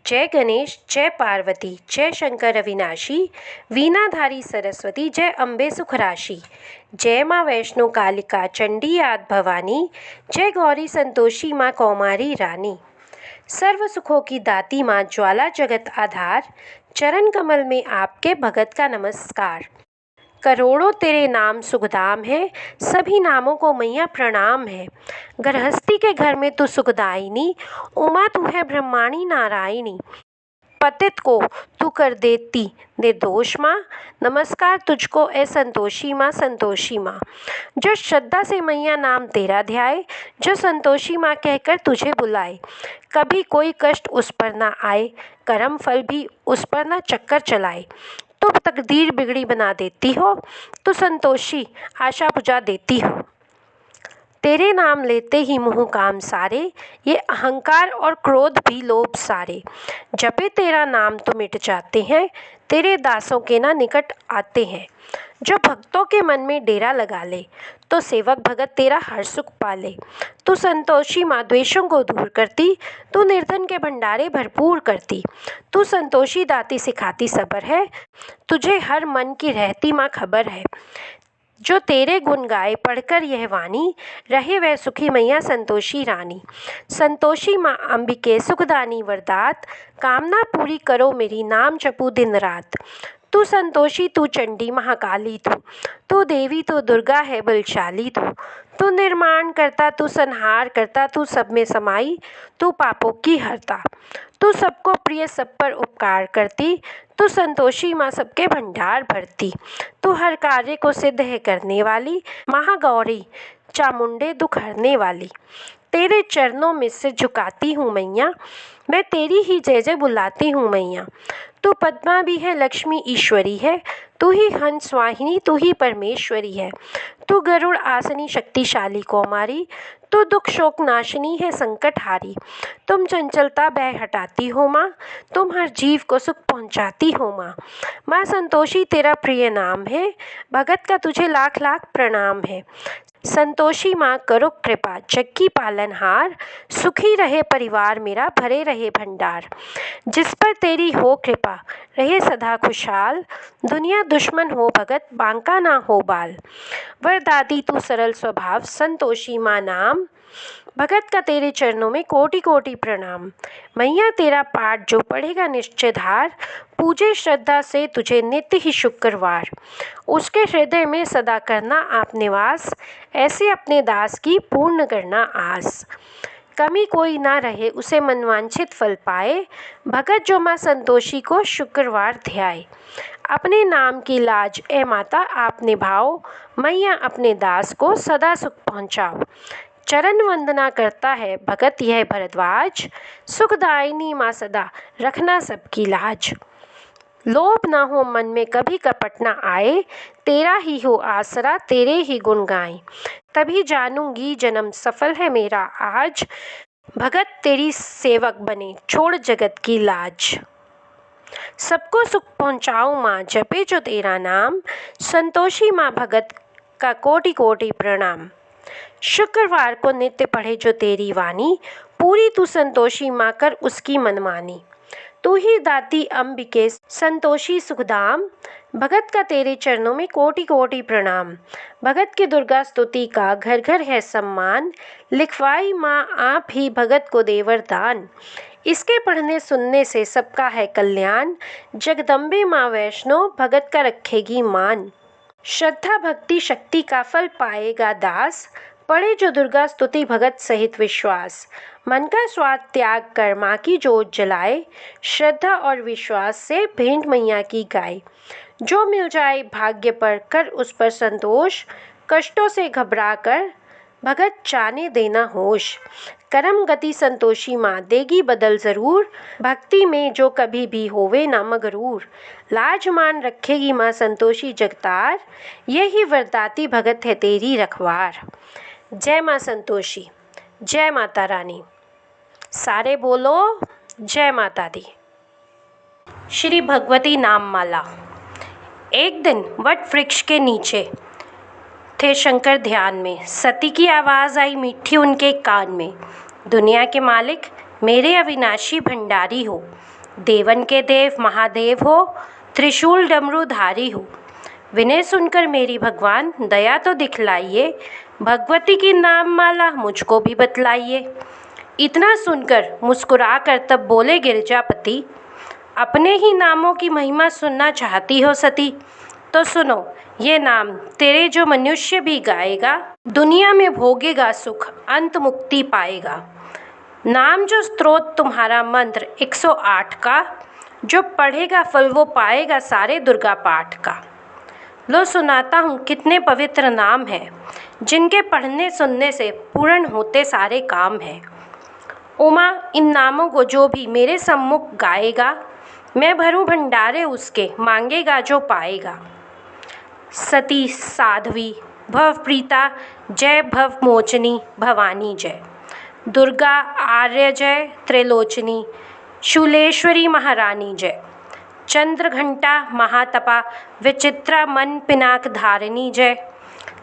A: जय गणेश, जय पार्वती, जय शंकर अविनाशी, वीणाधारी सरस्वती, जय अम्बे सुखराशि। जय माँ वैष्णो कालिका चंडी आद भवानी, जय गौरी संतोषी माँ कौमारी रानी। सर्व सुखों की दाती माँ ज्वाला जगत आधार, चरण कमल में आपके भगत का नमस्कार। करोड़ों तेरे नाम सुखधाम है, सभी नामों को मैया प्रणाम है। गृहस्थी के घर में तू सुखदायिनी, उमा तू है ब्रह्माणी नारायणी। पतित को तू कर देती निर्दोष माँ, नमस्कार तुझको ए संतोषी माँ संतोषी माँ। जो श्रद्धा से मैया नाम तेरा ध्याए, जो संतोषी माँ कहकर तुझे बुलाए, कभी कोई कष्ट उस पर ना आए, कर्म फल भी उस पर ना चक्कर चलाए। तुम तकदीर बिगड़ी बना देती हो, तो संतोषी आशा बुझा देती हो। तेरे नाम लेते ही मुँह काम सारे, ये अहंकार और क्रोध भी लोभ सारे। जपे तेरा नाम तो मिट जाते हैं, तेरे दासों के ना निकट आते हैं। जो भक्तों के मन में डेरा लगा ले, तो सेवक भगत तेरा हर सुख पाले। तू संतोषी माँ द्वेषों को दूर करती, तू निर्धन के भंडारे भरपूर करती। तू संतोषी दाती सिखाती सबर है, तुझे हर मन की रहती माँ खबर है। जो तेरे गुण गाए पढ़कर यह वाणी, रहे वह सुखी मैया संतोषी रानी। संतोषी माँ अंबिके सुखदानी वरदात, कामना पूरी करो मेरी नाम जपू दिन रात। तू संतोषी तू चंडी महाकाली तू देवी तू दुर्गा है बलशाली तू निर्माण करता तू संहार करता, तू सब में समाई तू पापों की हरता। तू सबको प्रिय सब पर उपकार करती, तू संतोषी माँ सबके भंडार भरती। तू हर कार्य को सिद्ध है करने वाली, महागौरी चामुंडे दुख हरने वाली। तेरे चरणों में सिर झुकाती हूँ मैया, मैं तेरी ही जय जय बुलाती हूँ मैया। तू पद्मा भी है लक्ष्मी ईश्वरी है, तू ही हंस वाहिनी तू ही परमेश्वरी है। तू गरुड़ आसनी शक्तिशाली कौमारी, तू दुख शोक नाशिनी है संकट हारी। तुम चंचलता भय हटाती हो माँ, तुम हर जीव को सुख पहुँचाती हो माँ। माँ संतोषी तेरा प्रिय नाम है, भगत का तुझे लाख लाख प्रणाम है। संतोषी माँ करो कृपा, जग की पालनहार, सुखी रहे परिवार मेरा, भरे रहे भंडार। जिस पर तेरी हो कृपा, रहे सदा खुशहाल, दुनिया दुश्मन हो भगत, बांका ना हो बाल। वरदाती तू सरल स्वभाव, संतोषी माँ नाम, भगत का तेरे चरणों में कोटि कोटि प्रणाम। मैया तेरा पाठ जो पढ़ेगा निश्चय धार, पूजे श्रद्धा से तुझे नित्य ही शुक्रवार। उसके हृदय में सदा करना आप निवास, ऐसे अपने दास की पूर्ण करना आस। कमी कोई ना रहे उसे मनवांछित फल पाए, भगत जो माँ संतोषी को शुक्रवार ध्याए। अपने नाम की लाज ए माता आप निभाओ, मैया अपने दास को सदा सुख पहुँचाओ। चरण वंदना करता है भगत यह भरद्वाज, सुखदायिनी माँ सदा रखना सबकी लाज। लोभ ना हो मन में कभी कपट ना आए, तेरा ही हो आसरा तेरे ही गुण गाएं। तभी जानूंगी जन्म सफल है मेरा आज, भगत तेरी सेवक बने छोड़ जगत की लाज। सबको सुख पहुँचाओ माँ जपे जो तेरा नाम, संतोषी माँ भगत का कोटि कोटि प्रणाम। शुक्रवार को नित्य पढ़े जो तेरी वाणी, पूरी तू संतोषी माँ कर उसकी मनमानी। तू ही दाती अंबिके संतोषी सुखधाम, भगत का तेरे चरणों में कोटि कोटि प्रणाम। भगत की दुर्गा स्तुति का घर घर है सम्मान, लिखवाई माँ आप ही भगत को दे वरदान। इसके पढ़ने सुनने से सबका है कल्याण, जगदम्बे माँ वैष्णो भगत का रखेगी मान। श्रद्धा भक्ति शक्ति का फल पाएगा दास, पढ़े जो दुर्गा स्तुति भगत सहित विश्वास। मन का स्वाद त्याग कर माँ की जोत जलाए, श्रद्धा और विश्वास से भेंट मैया की गाय। जो मिल जाए भाग्य पर कर उस पर संतोष, कष्टों से घबरा कर भगत जाने देना होश। करम गति संतोषी माँ देगी बदल जरूर, भक्ति में जो कभी भी होवे ना मगरूर। लाज मान रखेगी माँ संतोषी जगतार, यही वरदाती भगत है तेरी रखवार। जय माँ संतोषी, जय माता रानी। सारे बोलो जय माता दी। श्री भगवती नाम माला। एक दिन वट वृक्ष के नीचे थे शंकर ध्यान में, सती की आवाज़ आई मीठी उनके कान में। दुनिया के मालिक मेरे अविनाशी भंडारी हो, देवन के देव महादेव हो, त्रिशूल डमरूधारी हो। विनय सुनकर मेरी भगवान दया तो दिखलाइए, भगवती की नाम माला मुझको भी बतलाइए। इतना सुनकर मुस्कुरा कर तब बोले गिरजापति, अपने ही नामों की महिमा सुनना चाहती हो सती, तो सुनो ये नाम तेरे जो मनुष्य भी गाएगा, दुनिया में भोगेगा सुख अंत मुक्ति पाएगा। नाम जो स्त्रोत तुम्हारा मंत्र 108 का, जो पढ़ेगा फल वो पाएगा सारे दुर्गा पाठ का। लो सुनाता हूँ कितने पवित्र नाम हैं, जिनके पढ़ने सुनने से पूर्ण होते सारे काम हैं। उमा इन नामों को जो भी मेरे सम्मुख गाएगा, मैं भरूं भंडारे उसके, मांगेगा जो पाएगा। सती साध्वी भवप्रीता जय भव मोचनी भवानी जय। दुर्गा आर्य जय त्रिलोचनी शूलेश्वरी महारानी जय। चंद्रघंटा महातपा विचित्रा मन पिनाक धारिणी जय।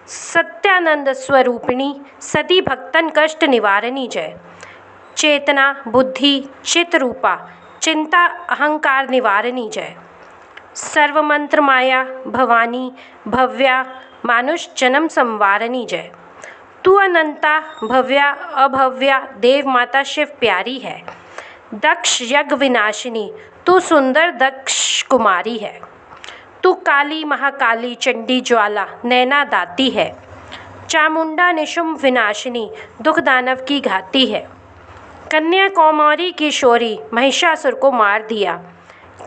A: सत्यानंद स्वरूपिणी सती भक्तन कष्ट निवारिणी जय। चेतना बुद्धि चित्रूपा चिंता अहंकार निवारिणी जय। सर्वमंत्र माया भवानी भव्या मानुष जन्म संवारिणी जय। तू अनंता भव्या अभव्या देव माता शिव प्यारी है। दक्ष यज्ञ विनाशिनी तू सुंदर दक्ष कुमारी है। तू काली महाकाली चंडी ज्वाला नैना दाती है। चामुंडा निशुंभ विनाशिनी दुख दानव की घाती है। कन्या कौमारी की शौरी महिषासुर को मार दिया।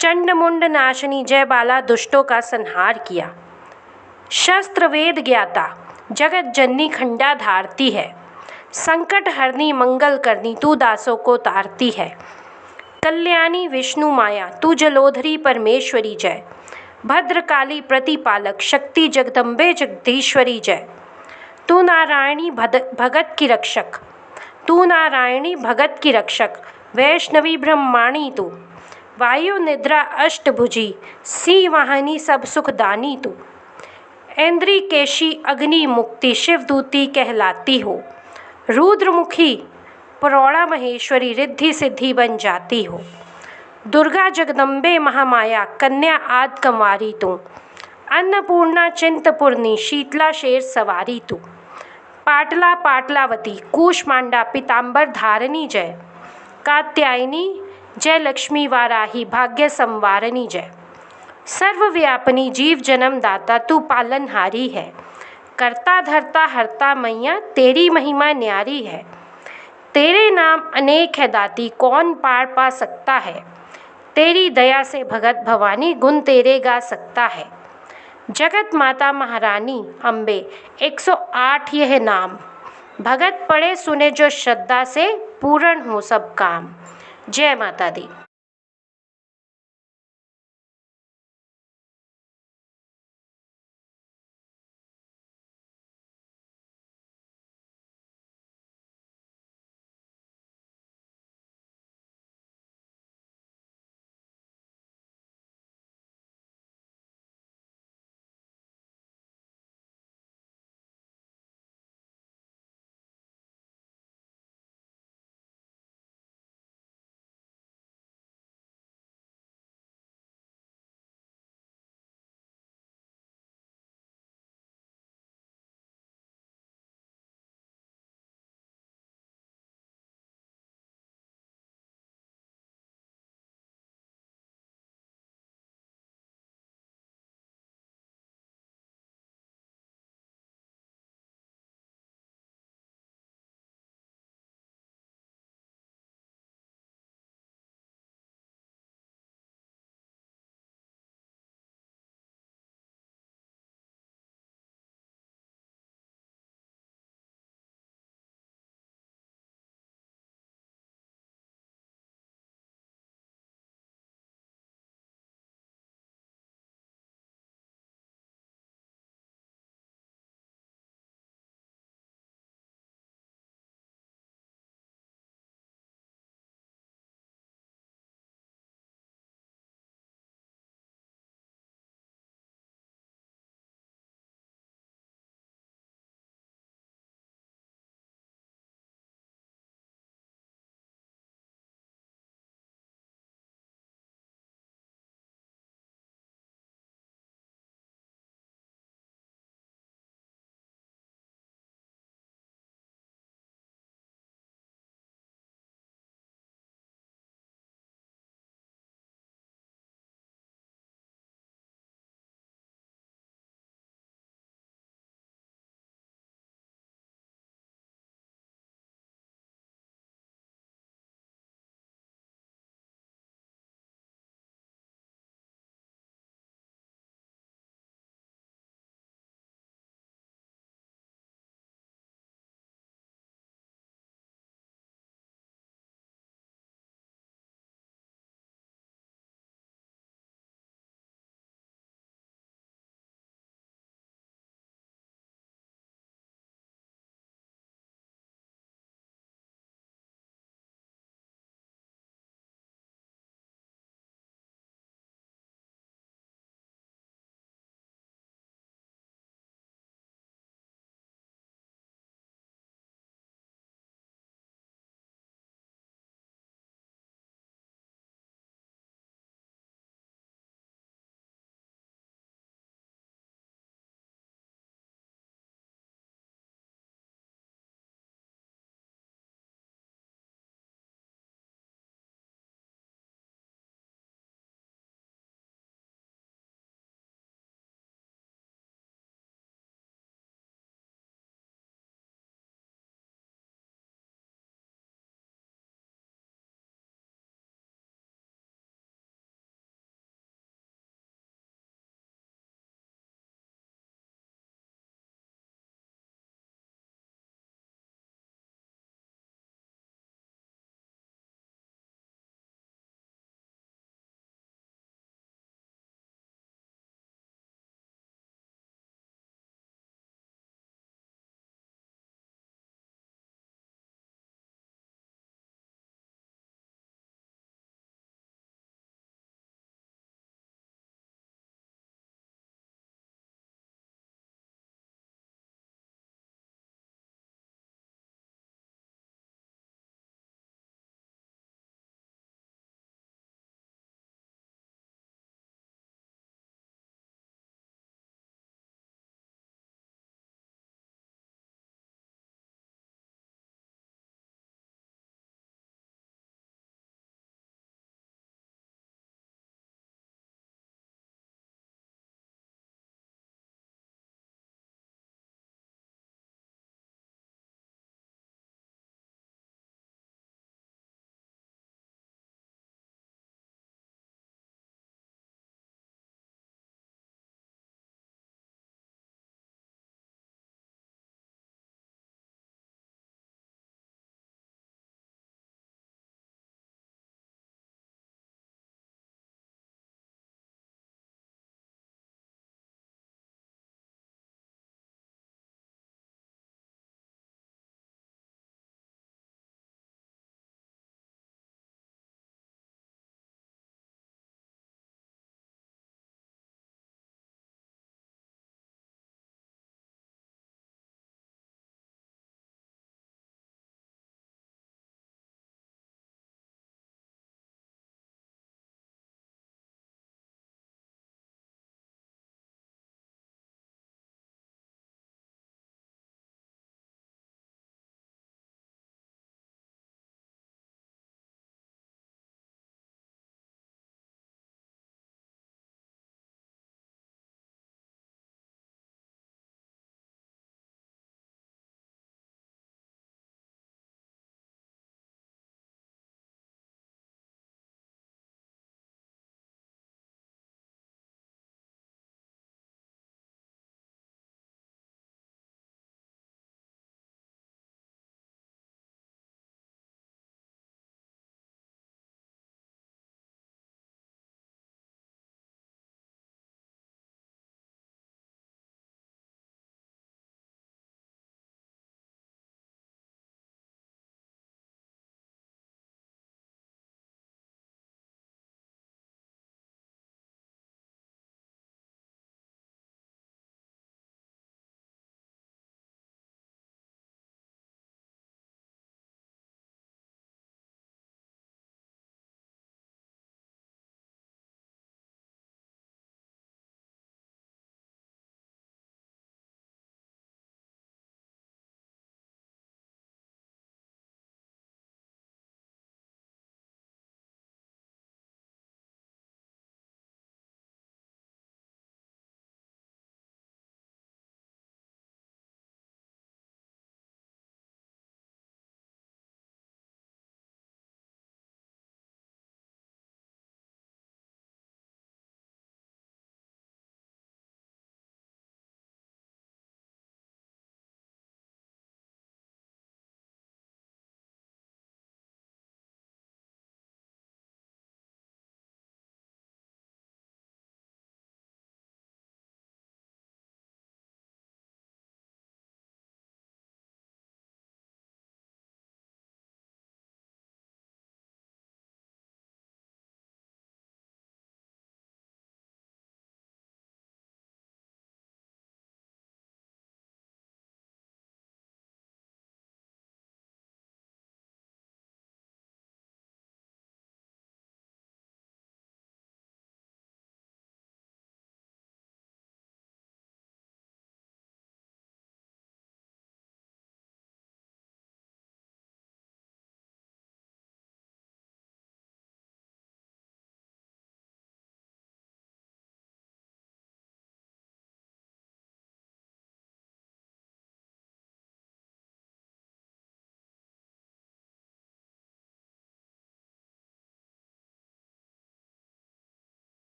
A: चंड मुंड नाशनी जय बाला दुष्टों का संहार किया। शस्त्र वेद ज्ञाता जगत जननी खंडा धारती है। संकट हरनी मंगल करनी तू दासों को तारती है। कल्याणी विष्णु माया तू जलोधरी परमेश्वरी जय। भद्रकाली प्रतिपालक शक्ति जगदम्बे जगदीश्वरी जय। तू नारायणी भगत की रक्षक, तू नारायणी भगत की रक्षक, वैष्णवी ब्रह्माणी तू। वायु निद्रा अष्टभुजी सी वाहिनी सब सुखदानी तू। इंद्री केशी अग्नि मुक्ति शिवदूती कहलाती हो। रुद्रमुखी प्रौढ़ा महेश्वरी रिद्धि सिद्धि बन जाती हो। दुर्गा जगदम्बे महामाया कन्या आद कंवारी तू। अन्नपूर्णा चिंतपूर्णी शीतला शेर सवारी तू। पाटला पाटलावती कूष्मांडा पीताम्बर धारणी जय। कात्यायनी जय लक्ष्मी वाराही भाग्य संवारणी जय। सर्वव्यापनी जीव जन्म दाता तू पालनहारी है। करता धरता हरता मैया तेरी महिमा न्यारी है। तेरे नाम अनेक है दाती कौन पार पा सकता है। तेरी दया से भगत भवानी गुण तेरे गा सकता है। जगत माता महारानी अम्बे 108 यह नाम। भगत पढ़े सुने जो श्रद्धा से पूर्ण हो सब काम। जय माता दी।